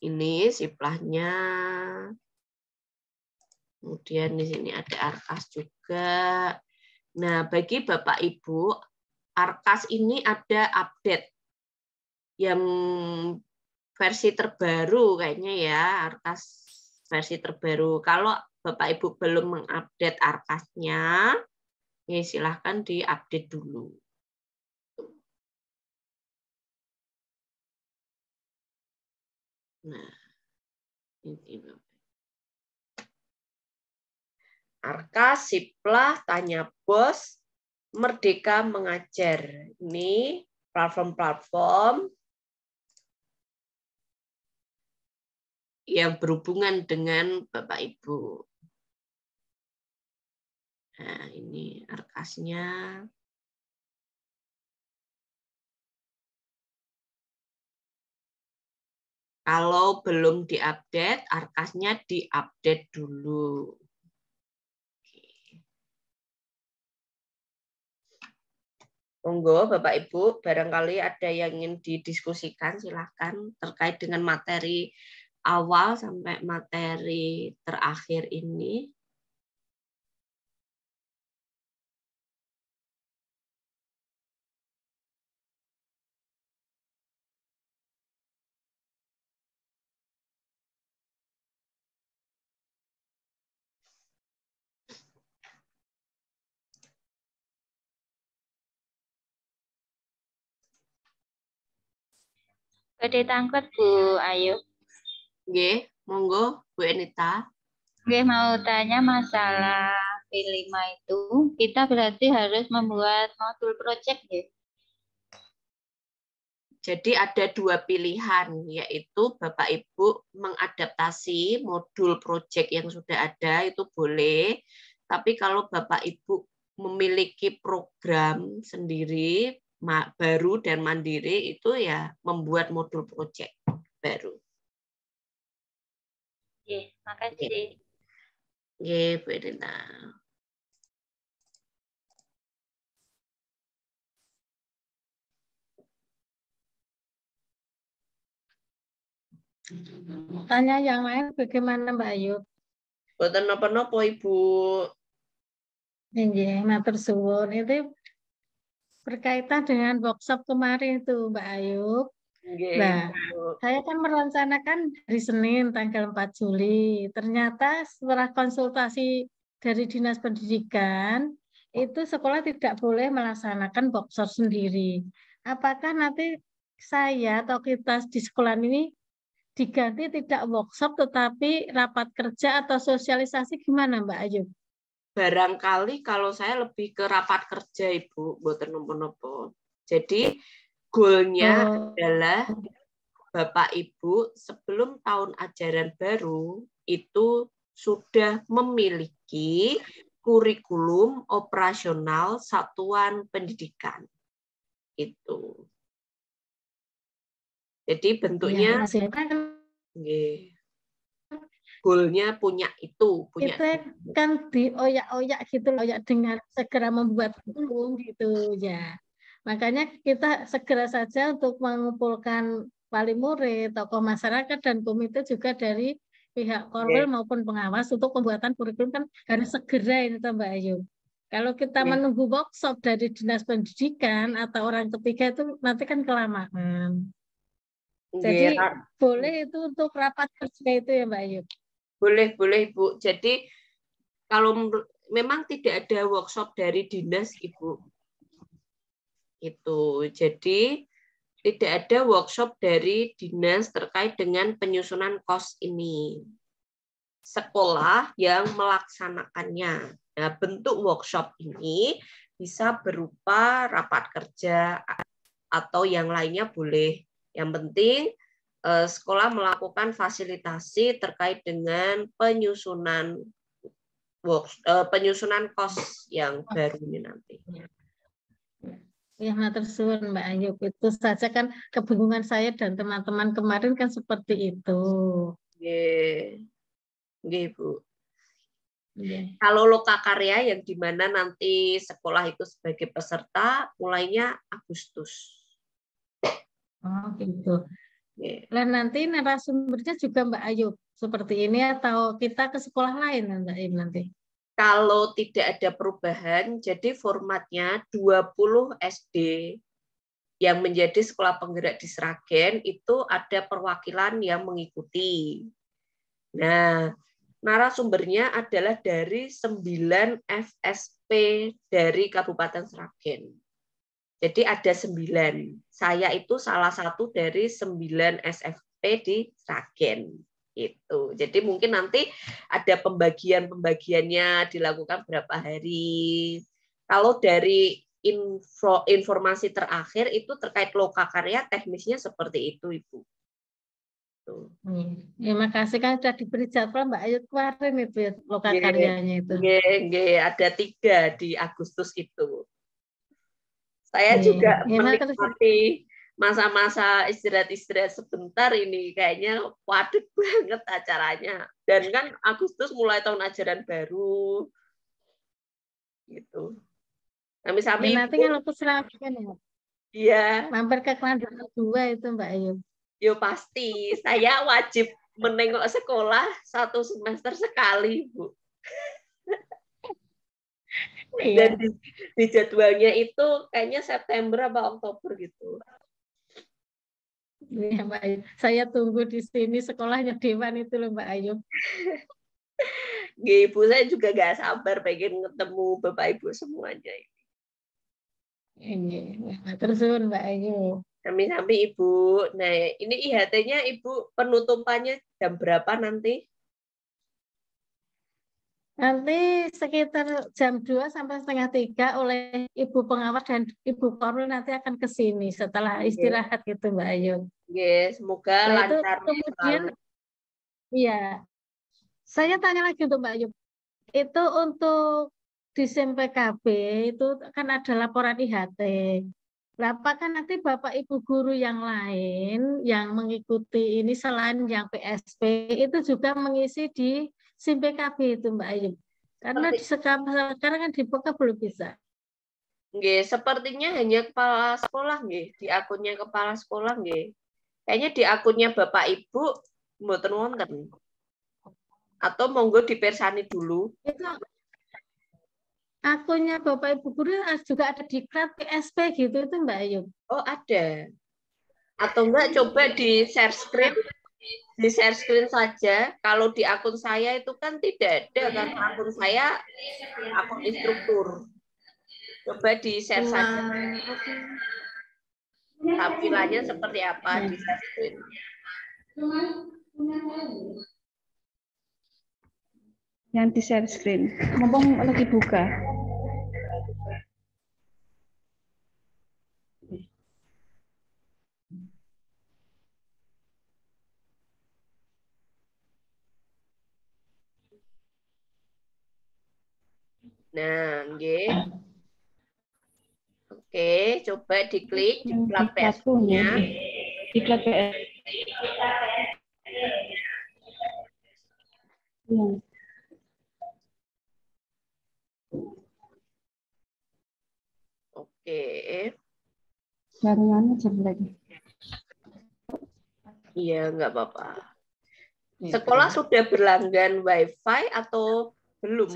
Ini SIPLA-nya. Kemudian di sini ada ARKAS juga. Nah, bagi Bapak Ibu, ARKAS ini ada update yang versi terbaru kayaknya ya, ARKAS versi terbaru. Kalau Bapak Ibu belum mengupdate ARKAS-nya, ya silahkan diupdate dulu. Nah, ini ARKAS, SIPLA, Tanya Bos, Merdeka Mengajar. Ini platform-platform yang berhubungan dengan Bapak Ibu. Nah, ini ARKAS-nya. Kalau belum diupdate, ARKAS-nya diupdate dulu. Monggo Bapak Ibu, barangkali ada yang ingin didiskusikan, silahkan terkait dengan materi awal sampai materi terakhir ini. Gede tangkut Bu Ayu. Nggih, monggo Bu Enita. Gue mau tanya masalah P5 itu, kita berarti harus membuat modul project ya? Jadi ada 2 pilihan, yaitu Bapak Ibu mengadaptasi modul project yang sudah ada, itu boleh. Tapi kalau Bapak Ibu memiliki program sendiri, baru dan mandiri, itu ya membuat modul project baru. Oke, makasih. Oke, Bu Edina. Tanya yang lain bagaimana Mbak Ayu? Boten napa-napa Ibu. Nggih, matur suwun. Itu berkaitan dengan workshop kemarin itu Mbak Ayu. Nah, saya kan merencanakan hari Senin tanggal 4 Juli. Ternyata setelah konsultasi dari Dinas Pendidikan, itu sekolah tidak boleh melaksanakan workshop sendiri. Apakah nanti saya atau kita di sekolah ini diganti tidak workshop tetapi rapat kerja atau sosialisasi gimana Mbak Ayu? Barangkali kalau saya lebih ke rapat kerja Ibu, boten nopo-nopo. Jadi goalnya adalah Bapak Ibu sebelum tahun ajaran baru itu sudah memiliki kurikulum operasional satuan pendidikan. Itu. Jadi bentuknya goalnya punya itu. Punya itu kan dioyak-oyak gitu loh, ya dengan segera membuat kurikulum gitu ya. Makanya kita segera saja untuk mengumpulkan wali murid, tokoh masyarakat, dan komite juga dari pihak Korwil maupun pengawas untuk pembuatan kurikulum kan harus segera ini Mbak Ayu. Kalau kita menunggu workshop dari Dinas Pendidikan atau orang ketiga itu nanti kan kelamaan. Jadi boleh itu untuk rapat kerja itu ya Mbak Ayu? Boleh Ibu. Jadi kalau memang tidak ada workshop dari dinas Ibu. Itu. Jadi tidak ada workshop dari dinas terkait dengan penyusunan KOS ini. Sekolah yang melaksanakannya. Nah, bentuk workshop ini bisa berupa rapat kerja atau yang lainnya boleh. Yang penting sekolah melakukan fasilitasi terkait dengan penyusunan kos yang baru ini nanti. Ya, matur suwun Mbak Ayub. Itu saja kan kebingungan saya dan teman-teman kemarin kan seperti itu. Nggih. Nggih, Bu. Iya. Kalau lokakarya yang di mana nanti sekolah itu sebagai peserta mulainya Agustus. Oh, gitu. Nggih. Dan nanti narasumbernya juga Mbak Ayub seperti ini atau kita ke sekolah lain Mbak Ayub nanti? Kalau tidak ada perubahan, jadi formatnya 20 SD yang menjadi sekolah penggerak di Sragen itu ada perwakilan yang mengikuti. Nah, narasumbernya adalah dari 9 FSP dari Kabupaten Sragen. Jadi ada 9. Saya itu salah satu dari 9 SFP di Sragen. Itu. Jadi mungkin nanti ada pembagiannya dilakukan berapa hari. Kalau dari informasi terakhir itu terkait lokakarya teknisnya seperti itu, Ibu. Tuh. Ya, makasih kan sudah diberi jadwal Mbak Ayu kemarin itu ya, lokakaryanya itu. Ada 3 di Agustus itu. Saya juga menikmati masa-masa istirahat sebentar ini, kayaknya padat banget acaranya. Dan kan Agustus mulai tahun ajaran baru. Gitu. Kami-kami nanti kalau ke Sragen ya. Iya. Mampir ke kelas 2 itu Mbak Ayu. Yo pasti, saya wajib menengok sekolah 1 semester sekali, Bu. Dan di jadwalnya itu kayaknya September apa Oktober gitu. Iya, Mbak Ayu. Saya tunggu di sini sekolahnya Dewan itu loh Mbak Ayu. Ibu saya juga gak sabar pengen ketemu Bapak Ibu semuanya. Ini terus Mbak Ayu. Sampai Ibu. Nah, ini IHT-nya Ibu penutupannya jam berapa nanti? Nanti sekitar jam 2 sampai setengah 3 oleh Ibu pengawas dan Ibu Korul nanti akan ke sini setelah istirahat gitu Mbak Ayu. Yes, semoga lancar. Kemudian, iya. Saya tanya lagi untuk Mbak Ayu. Itu untuk di SIM PKB itu kan ada laporan IHT. Apakah nanti Bapak Ibu guru yang lain yang mengikuti ini selain yang PSP itu juga mengisi di SIM PKB itu Mbak Ayu? Karena sekarang kan dibuka belum bisa. Nggih, sepertinya hanya kepala sekolah nggih, di akunnya kepala sekolah nggih. Kayaknya di akunnya Bapak Ibu mboten wonten. Atau monggo dipersani dulu. Itu akunnya Bapak Ibu guru juga ada diklat PSP gitu itu Mbak Ayu. Oh, ada. Atau enggak coba di share screen. Di share screen saja. Kalau di akun saya itu kan tidak ada kan, akun saya akun instruktur. Coba di share saja. Tampilannya seperti apa di share screen. Yang di share screen. Mumpung lagi buka. Nah, nggih. Oke, coba diklik diklat PS-nya. Diklat PS. Oke. Jaringannya jelek. Iya, nggak apa-apa. Sekolah sudah berlangganan WiFi atau belum?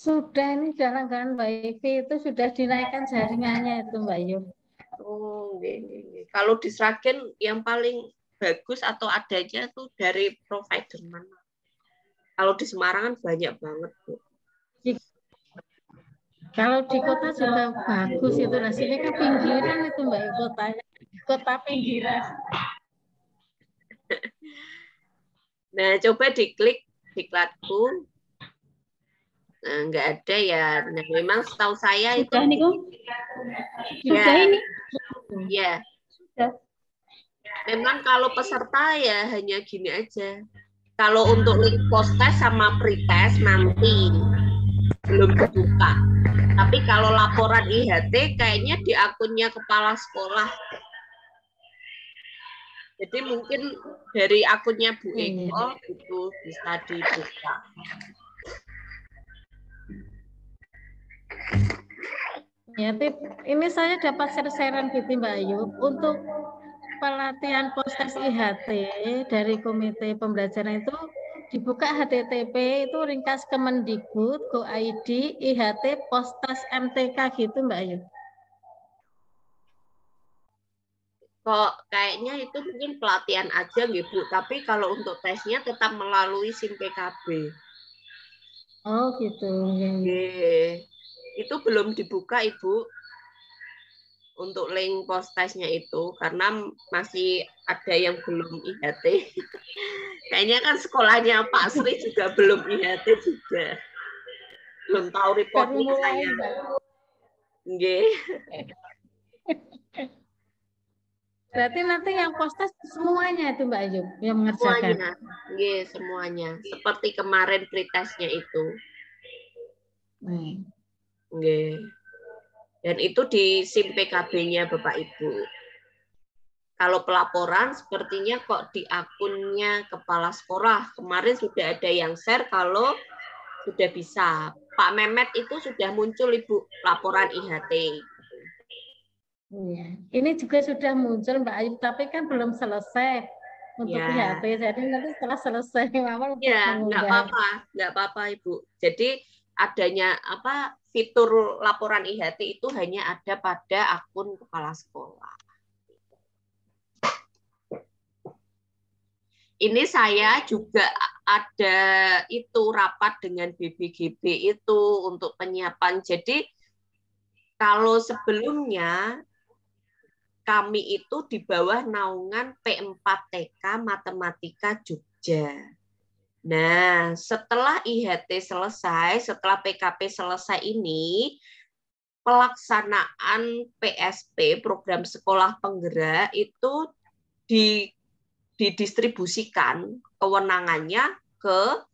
Sudah, ini jalan-jalan WiFi itu sudah dinaikkan jaringannya itu Mbak Yu. Oh, gini. Kalau di Sragen yang paling bagus atau adanya tuh dari provider mana? Kalau di Semarang kan banyak banget, Bu. Kalau di kota juga bagus itu. Nah, sini kan pinggiran itu Mbak Yu kotanya. Kota pinggiran. Nah, coba diklik diklatku. Nah, nggak ada ya. Nah, memang setahu saya itu Sudah nih, Kok. ya, Sudah ini. ya. Sudah. Memang kalau peserta ya hanya gini aja. Kalau untuk link post-test sama pre-test nanti belum dibuka. Tapi kalau laporan IHT kayaknya di akunnya kepala sekolah. Jadi mungkin dari akunnya Bu Eko itu bisa dibuka. Ya, ini saya dapat share-sharean gitu Mbak Ayu untuk pelatihan post-test IHT dari Komite Pembelajaran itu dibuka HTTP itu ringkas Kemendikbud.go.id IHT post-test MTK gitu Mbak Ayu. Kok kayaknya itu mungkin pelatihan aja gitu, tapi kalau untuk tesnya tetap melalui SIM PKB. Oh gitu. Itu belum dibuka Ibu untuk link post testnya itu karena masih ada yang belum IHT. Kayaknya kan sekolahnya Pak Sri juga belum IHT juga. Belum tahu reportnya saya. Nggih. Berarti nanti yang post-test semuanya itu Mbak Ayu yang mengerjakan. Semuanya. Nggih, semuanya. Seperti kemarin pretestnya itu. Nggih. Dan itu di SIM PKB-nya Bapak Ibu. Kalau pelaporan sepertinya kok di akunnya kepala sekolah. Kemarin sudah ada yang share kalau sudah bisa. Pak Mehmet itu sudah muncul Ibu laporan IHT. Iya. Ini juga sudah muncul Mbak Ayu, tapi kan belum selesai untuk IHT. Jadi nanti setelah selesai Mama ya, nggak apa-apa Ibu. Jadi adanya fitur laporan IHT itu hanya ada pada akun kepala sekolah. Ini saya juga ada itu rapat dengan BBGB itu untuk penyiapan. Jadi kalau sebelumnya kami itu di bawah naungan P4TK Matematika Jogja. Nah, setelah IHT selesai, setelah PKP selesai ini, pelaksanaan PSP, program sekolah penggerak, itu didistribusikan kewenangannya ke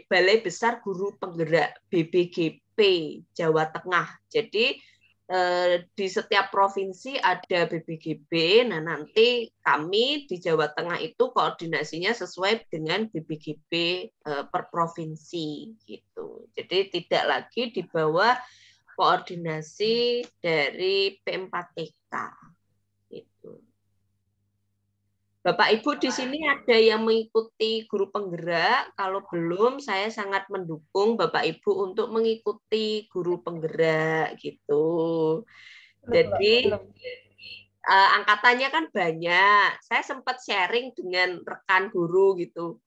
Balai Besar Guru Penggerak BBGP Jawa Tengah. Jadi di setiap provinsi ada BBGB. Nah, nanti kami di Jawa Tengah itu koordinasinya sesuai dengan BBGB per provinsi gitu. Jadi tidak lagi di bawah koordinasi dari P4TK gitu. Bapak Ibu di sini ada yang mengikuti guru penggerak. Kalau belum, saya sangat mendukung Bapak Ibu untuk mengikuti guru penggerak gitu. Jadi angkatannya kan banyak. Saya sempat sharing dengan rekan guru gitu.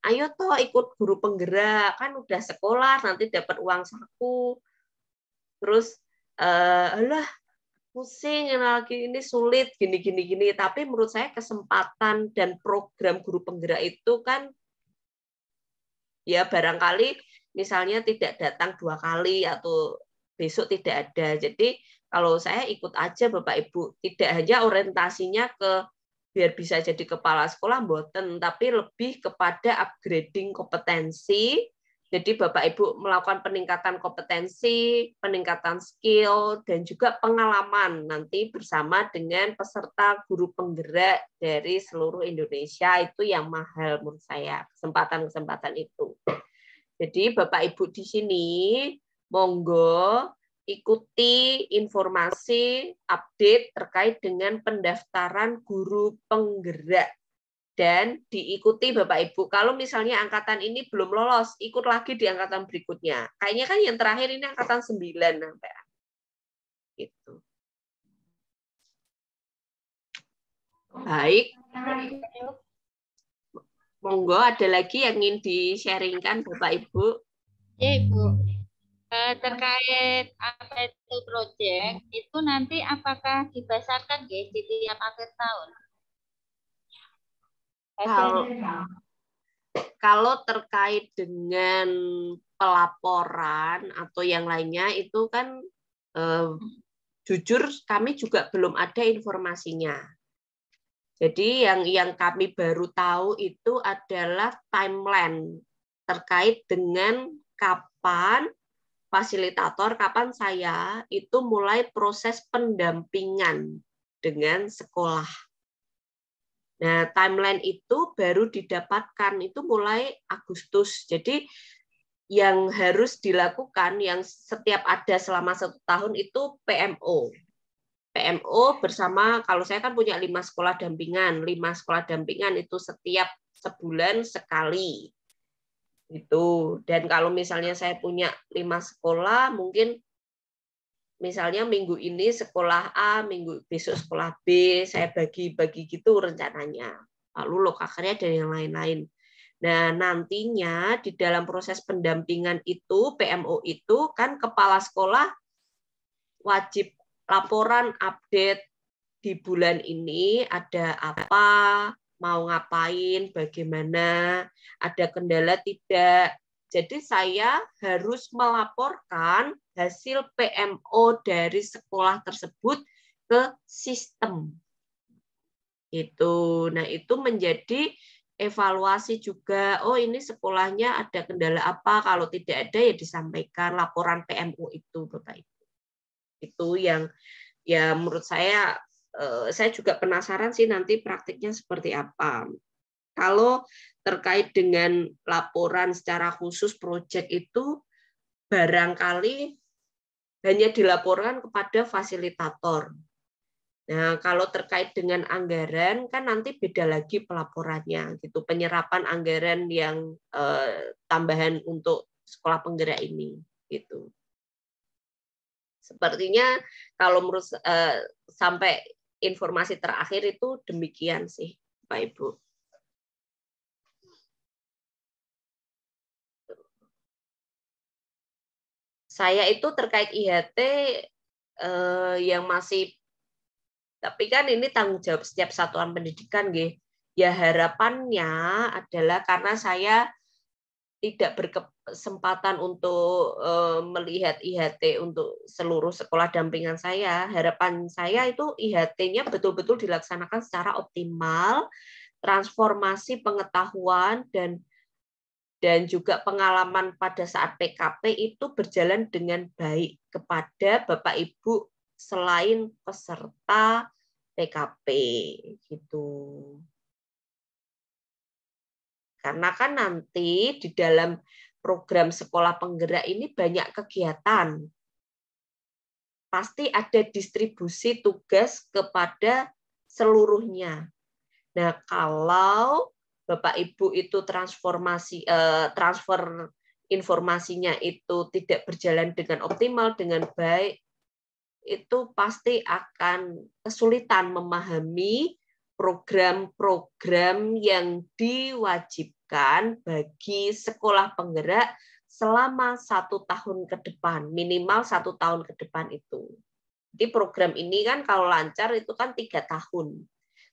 Ayo toh ikut guru penggerak, kan udah sekolah nanti dapat uang saku. Terus alah pusing lagi ini sulit gini. Tapi menurut saya kesempatan dan program guru penggerak itu kan ya barangkali misalnya tidak datang 2 kali atau besok tidak ada. Jadi kalau saya ikut aja Bapak Ibu, tidak hanya orientasinya ke biar bisa jadi kepala sekolah mboten, tapi lebih kepada upgrading kompetensi. Jadi Bapak Ibu melakukan peningkatan kompetensi, peningkatan skill, dan juga pengalaman nanti bersama dengan peserta guru penggerak dari seluruh Indonesia. Itu yang mahal menurut saya, kesempatan-kesempatan itu. Jadi Bapak Ibu di sini, monggo ikuti informasi update terkait dengan pendaftaran guru penggerak. Dan diikuti Bapak Ibu. Kalau misalnya angkatan ini belum lolos, ikut lagi di angkatan berikutnya. Kayaknya kan yang terakhir ini angkatan 9 sampai. Gitu. Baik. Monggo ada lagi yang ingin di-sharingkan Bapak Ibu? Ya Ibu. Terkait apa itu proyek, itu nanti apakah dibasarkan di tiap akhir tahun? kalau terkait dengan pelaporan atau yang lainnya itu kan jujur kami juga belum ada informasinya. Jadi yang kami baru tahu itu adalah timeline terkait dengan kapan fasilitator, kapan saya itu mulai proses pendampingan dengan sekolah. Nah, timeline itu baru didapatkan itu mulai Agustus. Jadi yang harus dilakukan, yang setiap ada selama 1 tahun itu PMO. PMO bersama, kalau saya kan punya 5 sekolah dampingan. 5 sekolah dampingan itu setiap sebulan sekali. Gitu. Dan kalau misalnya saya punya 5 sekolah, mungkin misalnya minggu ini sekolah A, minggu besok sekolah B, saya bagi-bagi gitu rencananya. Lalu lokakernya dan yang lain-lain. Nah, nantinya di dalam proses pendampingan itu, PMO itu kan kepala sekolah wajib laporan update di bulan ini ada apa, mau ngapain, bagaimana, ada kendala tidak. Jadi saya harus melaporkan hasil PMO dari sekolah tersebut ke sistem. Itu. Nah, itu menjadi evaluasi juga. Oh, ini sekolahnya ada kendala apa? Kalau tidak ada ya disampaikan laporan PMO itu, Bapak Ibu. Itu yang ya menurut saya juga penasaran sih nanti praktiknya seperti apa. Kalau terkait dengan laporan secara khusus proyek itu barangkali hanya dilaporkan kepada fasilitator. Nah, kalau terkait dengan anggaran kan nanti beda lagi pelaporannya gitu, penyerapan anggaran yang tambahan untuk sekolah penggerak ini gitu. Sepertinya kalau menurut sampai informasi terakhir itu demikian sih, Pak Ibu. Saya itu terkait IHT yang masih, tapi kan ini tanggung jawab setiap satuan pendidikan, nggih. Ya harapannya adalah karena saya tidak berkesempatan untuk melihat IHT untuk seluruh sekolah dampingan saya. Harapan saya itu IHT-nya betul-betul dilaksanakan secara optimal, transformasi pengetahuan dan juga pengalaman pada saat PKP itu berjalan dengan baik kepada Bapak Ibu selain peserta PKP gitu. Karena kan nanti di dalam program sekolah penggerak ini banyak kegiatan. Pasti ada distribusi tugas kepada seluruhnya. Nah, kalau Bapak Ibu itu transfer informasinya itu tidak berjalan dengan optimal, dengan baik, itu pasti akan kesulitan memahami program-program yang diwajibkan bagi sekolah penggerak selama 1 tahun ke depan, minimal 1 tahun ke depan itu. Jadi program ini kan kalau lancar itu kan 3 tahun.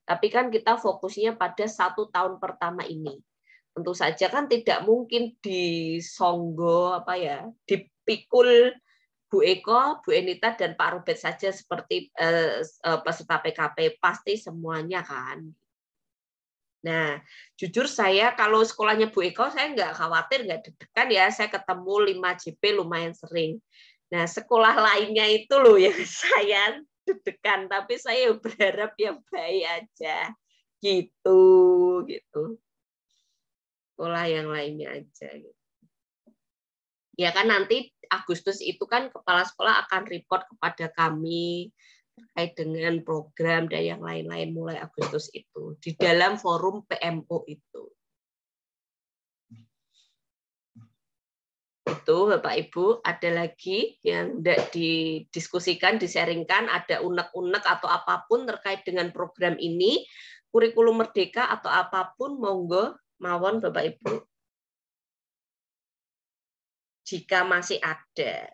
Tapi kan kita fokusnya pada 1 tahun pertama ini. Tentu saja kan tidak mungkin disonggo dipikul Bu Eko, Bu Enita, dan Pak Robert saja seperti peserta PKP, pasti semuanya kan. Nah, jujur saya kalau sekolahnya Bu Eko, saya nggak khawatir, nggak deg-degan ya, saya ketemu 5 JP lumayan sering. Nah, sekolah lainnya itu loh yang saya deg-degan, tapi saya berharap yang baik aja. Gitu. Sekolah yang lainnya aja. Gitu. Ya kan nanti Agustus itu kan kepala sekolah akan report kepada kami terkait dengan program dan yang lain-lain mulai Agustus itu di dalam forum PMO itu. Itu Bapak Ibu, ada lagi yang tidak didiskusikan, disaringkan, ada unek-unek atau apapun terkait dengan program ini, kurikulum merdeka atau apapun, monggo mawon Bapak Ibu. Jika masih ada.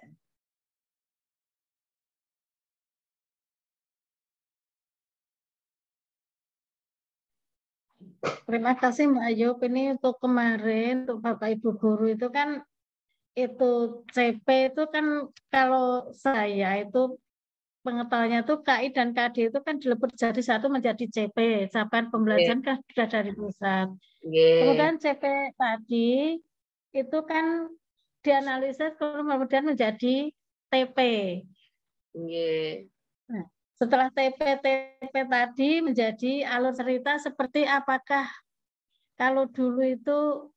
Terima kasih Mbak Ayub. Ini untuk kemarin, untuk Bapak Ibu guru itu kan, itu CP itu kan kalau saya itu pengetahuannya itu KI dan KD itu kan dilebur jadi satu menjadi CP, capaian pembelajaran kan sudah dari pusat. Kemudian CP tadi itu kan dianalisis kemudian menjadi TP. Nah, setelah TP tadi menjadi alur cerita seperti apakah kalau dulu itu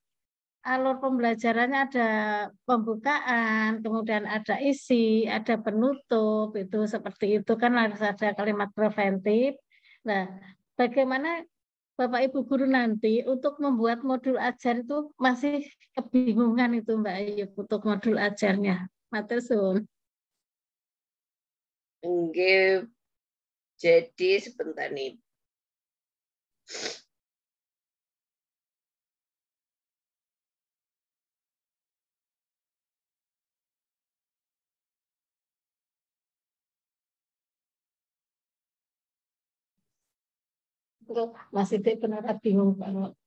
alur pembelajarannya ada pembukaan, kemudian ada isi, ada penutup, itu seperti itu kan harus ada kalimat preventif. Nah, bagaimana Bapak Ibu guru nanti untuk membuat modul ajar itu masih kebingungan itu Mbak Ayu untuk modul ajarnya. Matur suwun. Nggih. Jadi sebentar nih. Masih benar bingung banget.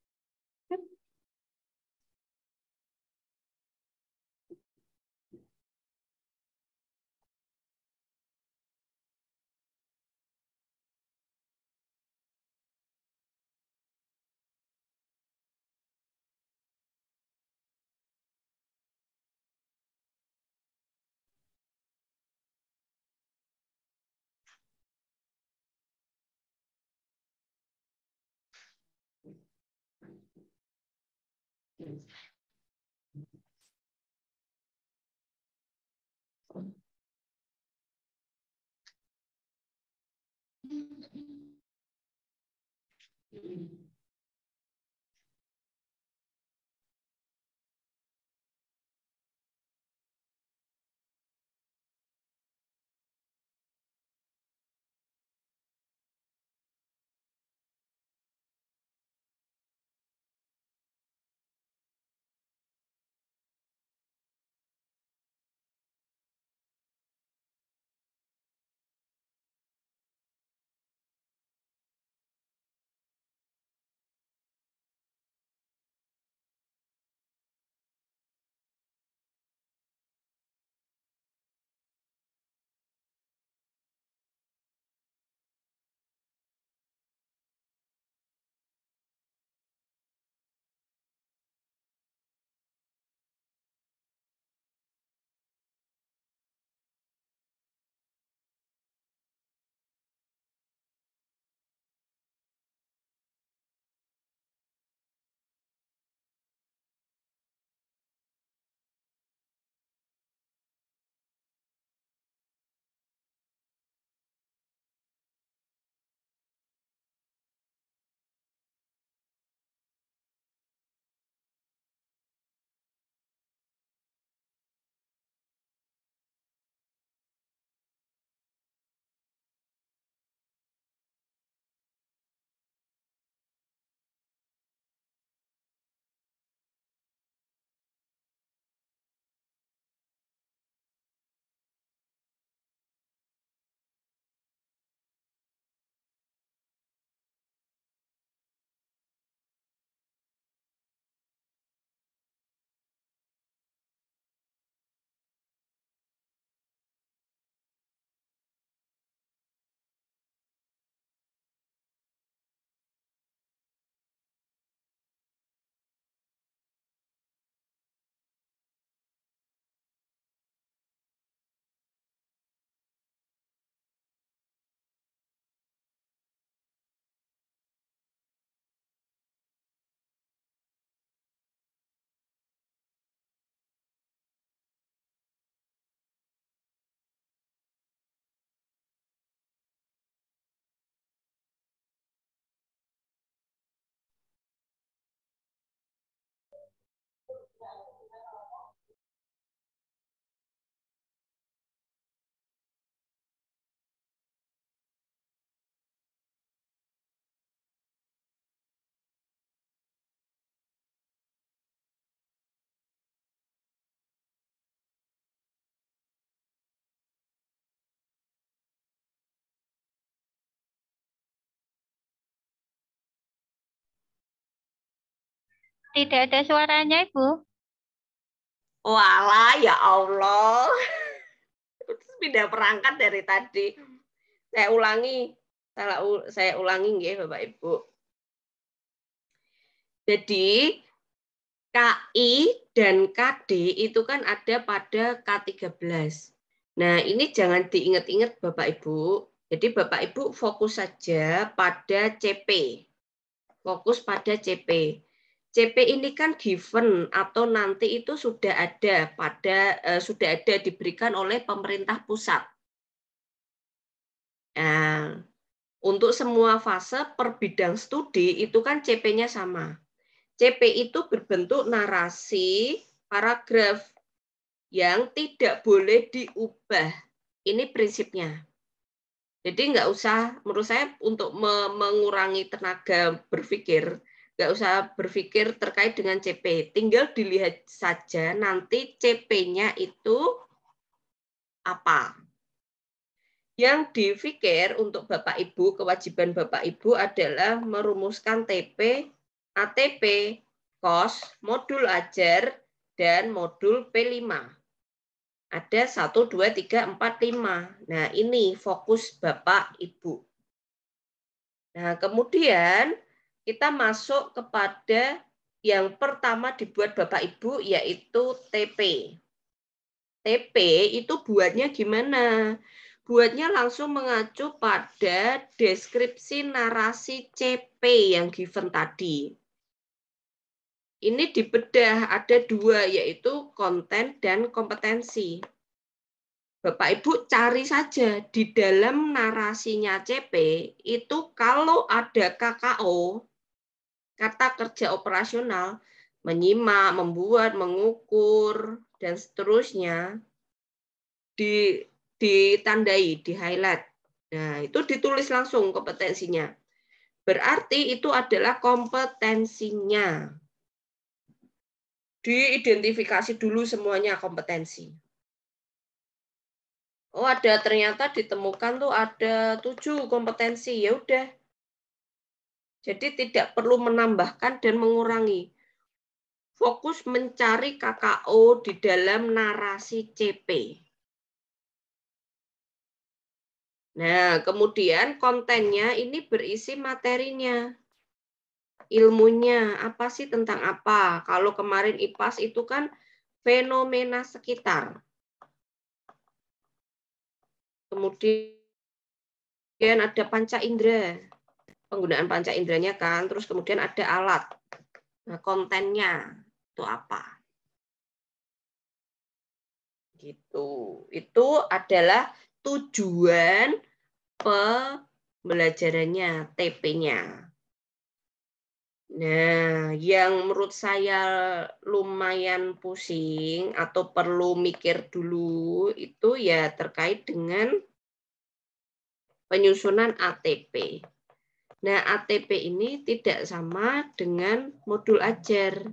Tidak ada suaranya, Ibu. Walah, ya Allah. Terus pindah perangkat dari tadi. Saya ulangi. Saya ulangi nggih, Bapak Ibu. Jadi KI dan KD itu kan ada pada K13. Nah, ini jangan diingat-ingat Bapak Ibu. Jadi Bapak Ibu fokus saja pada CP. Fokus pada CP. CP ini kan given atau nanti itu sudah ada diberikan oleh pemerintah pusat. Nah, untuk semua fase per bidang studi itu kan CP-nya sama. CP itu berbentuk narasi paragraf yang tidak boleh diubah. Ini prinsipnya. Jadi nggak usah, menurut saya untuk mengurangi tenaga berpikir, nggak usah berpikir terkait dengan CP. Tinggal dilihat saja nanti CP-nya itu apa. Yang dipikir untuk Bapak Ibu, kewajiban Bapak Ibu adalah merumuskan TP, ATP, KOS, modul ajar, dan modul P5. Ada 1, 2, 3, 4, 5. Nah, ini fokus Bapak Ibu. Nah, kemudian kita masuk kepada yang pertama dibuat Bapak Ibu, yaitu TP. TP itu buatnya gimana? Buatnya langsung mengacu pada deskripsi narasi CP yang given tadi. Ini dibedah ada 2, yaitu konten dan kompetensi. Bapak Ibu cari saja di dalam narasinya CP itu kalau ada KKO, kata kerja operasional, menyimak, membuat, mengukur, dan seterusnya, ditandai, di highlight. Nah, itu ditulis langsung kompetensinya. Berarti itu adalah kompetensinya. Diidentifikasi dulu semuanya kompetensi. Oh, ternyata ditemukan tuh ada 7 kompetensi. Ya udah. Jadi tidak perlu menambahkan dan mengurangi. Fokus mencari KKO di dalam narasi CP. Nah, kemudian kontennya ini berisi materinya. Ilmunya apa sih, tentang apa? Kalau kemarin IPAS itu kan fenomena sekitar. Kemudian ada panca indera. Penggunaan panca inderanya kan, terus kemudian ada alat. Nah, kontennya itu apa? Gitu. Itu adalah tujuan pembelajarannya, TP-nya. Nah, yang menurut saya lumayan pusing atau perlu mikir dulu itu ya terkait dengan penyusunan ATP. Nah, ATP ini tidak sama dengan modul ajar.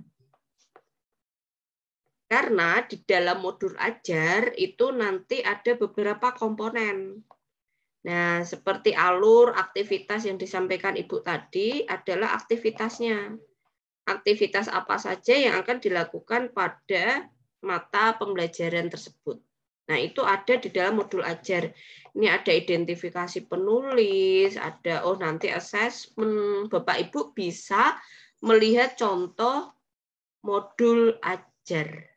Karena di dalam modul ajar itu nanti ada beberapa komponen. Nah, seperti alur aktivitas yang disampaikan Ibu tadi adalah aktivitasnya. Aktivitas apa saja yang akan dilakukan pada mata pembelajaran tersebut. Nah, itu ada di dalam modul ajar. Ini ada identifikasi penulis, ada nanti assessment. Bapak Ibu bisa melihat contoh modul ajar.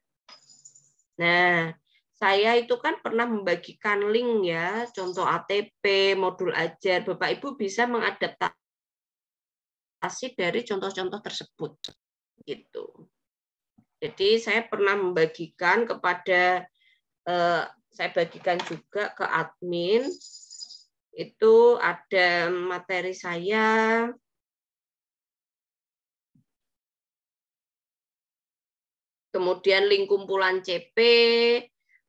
Nah, saya itu kan pernah membagikan link ya, contoh ATP, modul ajar. Bapak Ibu bisa mengadaptasi dari contoh-contoh tersebut. Gitu. Jadi saya pernah membagikan kepada, saya bagikan juga ke admin, itu ada materi saya, kemudian link kumpulan CP,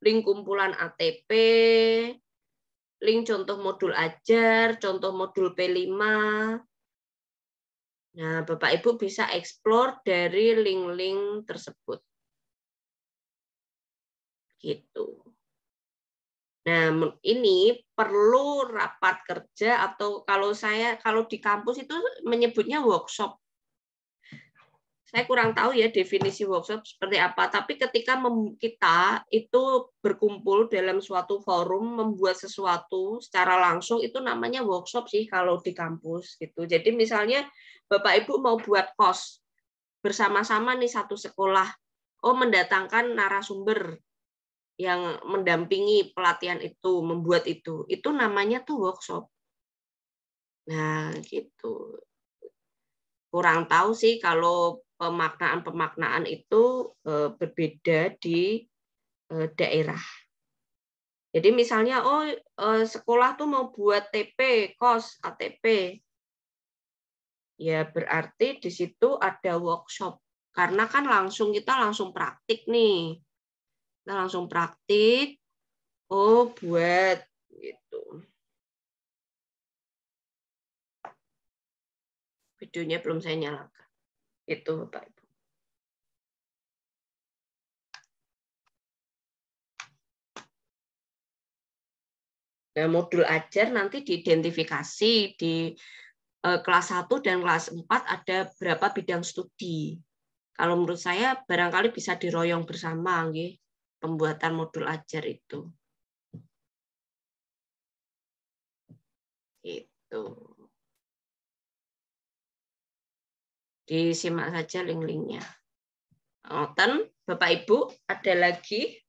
link kumpulan ATP, link contoh modul ajar, contoh modul P5. Nah, Bapak Ibu bisa explore dari link-link tersebut. Gitu. Nah, ini perlu rapat kerja atau kalau di kampus itu menyebutnya workshop. Saya kurang tahu ya definisi workshop seperti apa, tapi ketika kita itu berkumpul dalam suatu forum membuat sesuatu secara langsung itu namanya workshop sih kalau di kampus gitu. Jadi misalnya Bapak Ibu mau buat kos bersama-sama nih satu sekolah, mendatangkan narasumber yang mendampingi pelatihan itu, membuat itu namanya tuh workshop. Nah, gitu. Kurang tahu sih kalau pemaknaan itu berbeda di daerah. Jadi misalnya sekolah tuh mau buat TP, kos, ATP. Ya berarti di situ ada workshop. Karena kan kita langsung praktik nih. Kita langsung praktik, buat gitu. Videonya belum saya nyalakan. Itu Bapak Ibu. Nah, modul ajar nanti diidentifikasi di kelas 1 dan kelas 4 ada berapa bidang studi. Kalau menurut saya barangkali bisa diroyong bersama nggih, pembuatan modul ajar itu. Itu. Disimak saja link-linknya. Ngoten, Bapak Ibu, ada lagi?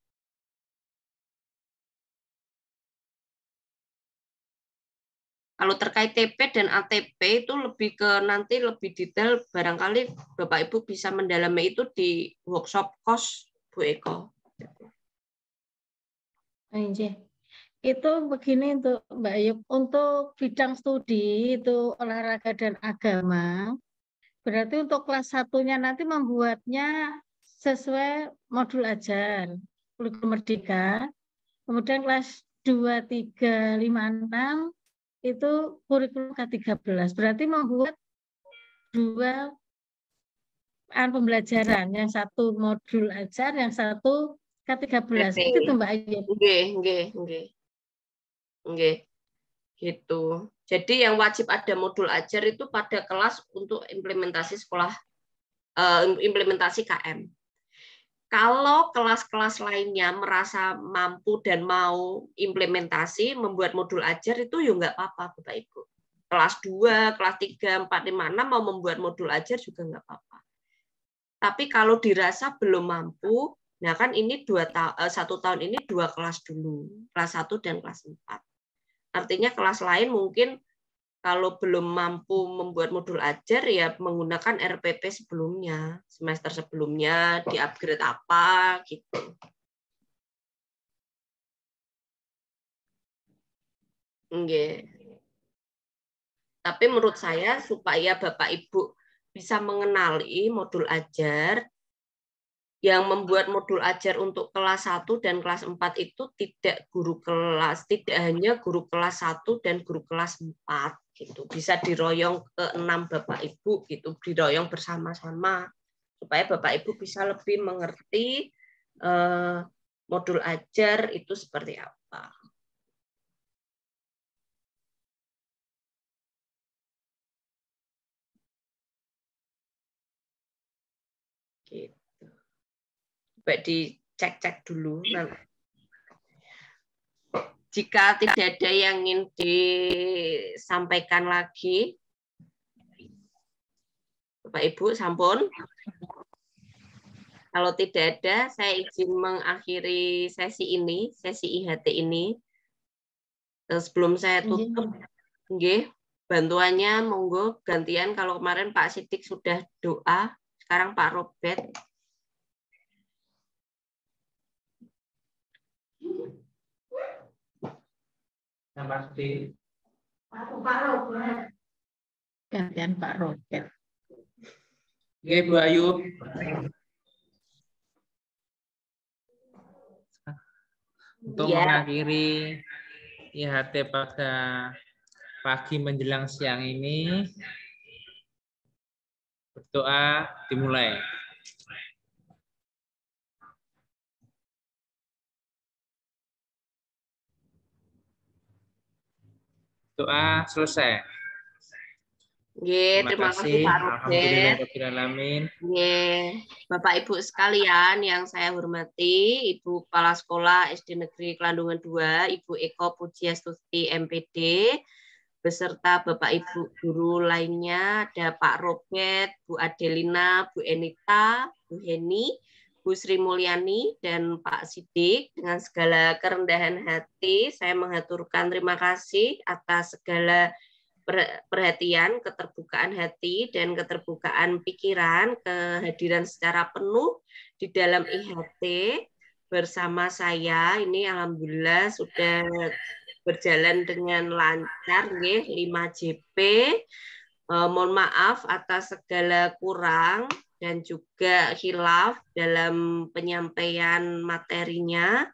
Kalau terkait TP dan ATP itu lebih ke nanti lebih detail, barangkali Bapak Ibu bisa mendalami itu di workshop kos Bu Eko. Itu begini untuk Mbak Yuk, untuk bidang studi itu olahraga dan agama, berarti untuk kelas satunya nanti membuatnya sesuai modul ajar, kurikulum merdeka, kemudian kelas 2, 3, 5, 6 itu kurikulum K13. Berarti membuat 2 pembelajaran, yang satu modul ajar, yang satu K13. Itu tuh Mbak Ayu. Nggih. Gitu. Jadi yang wajib ada modul ajar itu pada kelas untuk implementasi implementasi KM. Kalau kelas-kelas lainnya merasa mampu dan mau implementasi, membuat modul ajar itu ya nggak apa-apa, Bapak Ibu. Kelas 2, kelas 3, 4, 5, 6 mau membuat modul ajar juga nggak apa-apa. Tapi kalau dirasa belum mampu, nah kan ini 1 tahun ini 2 kelas dulu, kelas 1 dan kelas 4. Artinya kelas lain mungkin kalau belum mampu membuat modul ajar ya menggunakan RPP sebelumnya, semester sebelumnya di-upgrade apa gitu. Nggih. Tapi menurut saya supaya Bapak Ibu bisa mengenali modul ajar, yang membuat modul ajar untuk kelas 1 dan kelas 4 itu tidak hanya guru kelas 1 dan guru kelas 4 gitu. Bisa diroyong ke 6 Bapak Ibu gitu, diroyong bersama-sama supaya Bapak Ibu bisa lebih mengerti modul ajar itu seperti apa. Gitu. Coba dicek-cek dulu. Jika tidak ada yang ingin disampaikan lagi, Bapak Ibu sampun. Kalau tidak ada, saya izin mengakhiri sesi ini, sesi IHT ini. Sebelum saya tutup, nggih, bantuannya monggo gantian. Kalau kemarin Pak Sidik sudah doa, sekarang Pak Robert. Yang pasti. Pak Robert. Gantian Pak Robert. Oke, Bu Ayu. Untuk mengakhiri IHT pada pagi menjelang siang ini, berdoa dimulai. Doa selesai. Terima kasih Pak Robert. Alhamdulillahirobbilalamin. Bapak Ibu sekalian yang saya hormati, Ibu Kepala Sekolah SD Negeri Kelandungan 2, Ibu Eko Pujiastuti MPD, beserta Bapak Ibu guru lainnya, ada Pak Robert, Bu Adelina, Bu Enita, Bu Heni, Bu Sri Mulyani, dan Pak Sidik. Dengan segala kerendahan hati, saya mengaturkan terima kasih atas segala perhatian, keterbukaan hati, dan keterbukaan pikiran, kehadiran secara penuh di dalam IHT bersama saya. Ini alhamdulillah sudah berjalan dengan lancar, 5JP. Mohon maaf atas segala kurang dan juga khilaf dalam penyampaian materinya.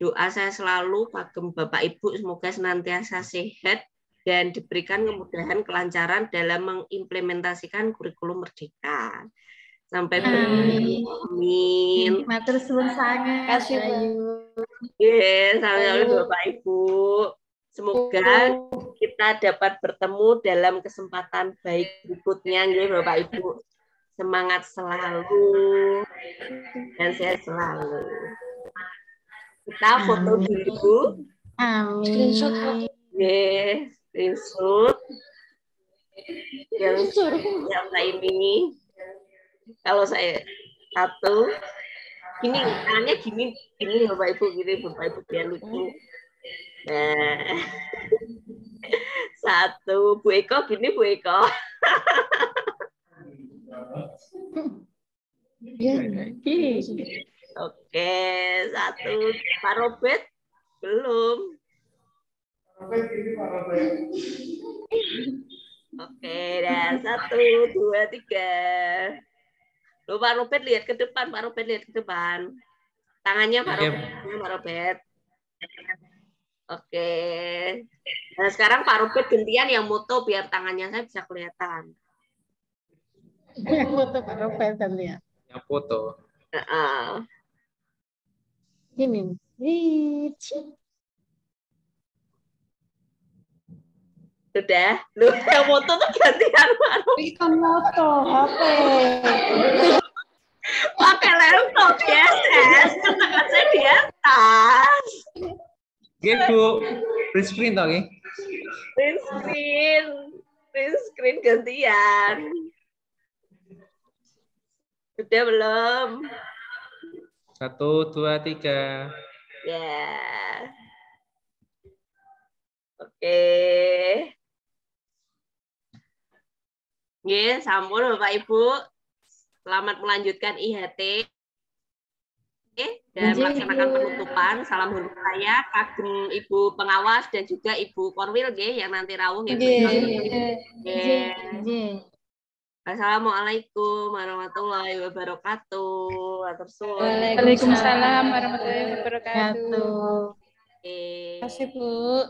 Doa saya selalu kagem Bapak Ibu semoga senantiasa sehat dan diberikan kemudahan kelancaran dalam mengimplementasikan kurikulum Merdeka. Sampai bertemu. Amin. Matur suwun sangat. Kasih, sama-sama Bapak Ibu. Semoga kita dapat bertemu dalam kesempatan baik berikutnya, Bapak Ibu. Semangat selalu dan sehat selalu. Kita foto dulu. Amin. Screenshot yang ini. Kalau saya satu, gini tangannya gini Bapak Ibu, gini Bapak Ibu biar lucu. Nah, satu Bu Eko, gini Bu Eko. Oke, satu Pak Robert belum. Oke, dan 1, 2, 3. Loh, Pak Robert lihat ke depan, Pak Robert lihat ke depan. Tangannya Pak Robert. Oke. Nah, sekarang Pak Robert gantian yang moto biar tangannya saya bisa kelihatan. Yang foto Pak Robert gantian. Yang foto. Ini. Sudah? Lu yang foto tuh gantian Pak Robert. Ikan moto HP. Pakai laptop biasa. Tangan saya di atas. Bu. Print screen toh, nggih? Print screen gantian. Sudah belum? 1, 2, 3. Ya. Oke. Sampun Bapak Ibu. Selamat melanjutkan IHT dan melaksanakan penutupan. Salam hormat saya kagem Ibu pengawas dan juga Ibu Korwil yang nanti rawuh Assalamualaikum warahmatullahi wabarakatuh. Waalaikumsalam warahmatullahi wabarakatuh. Terima kasih Bu.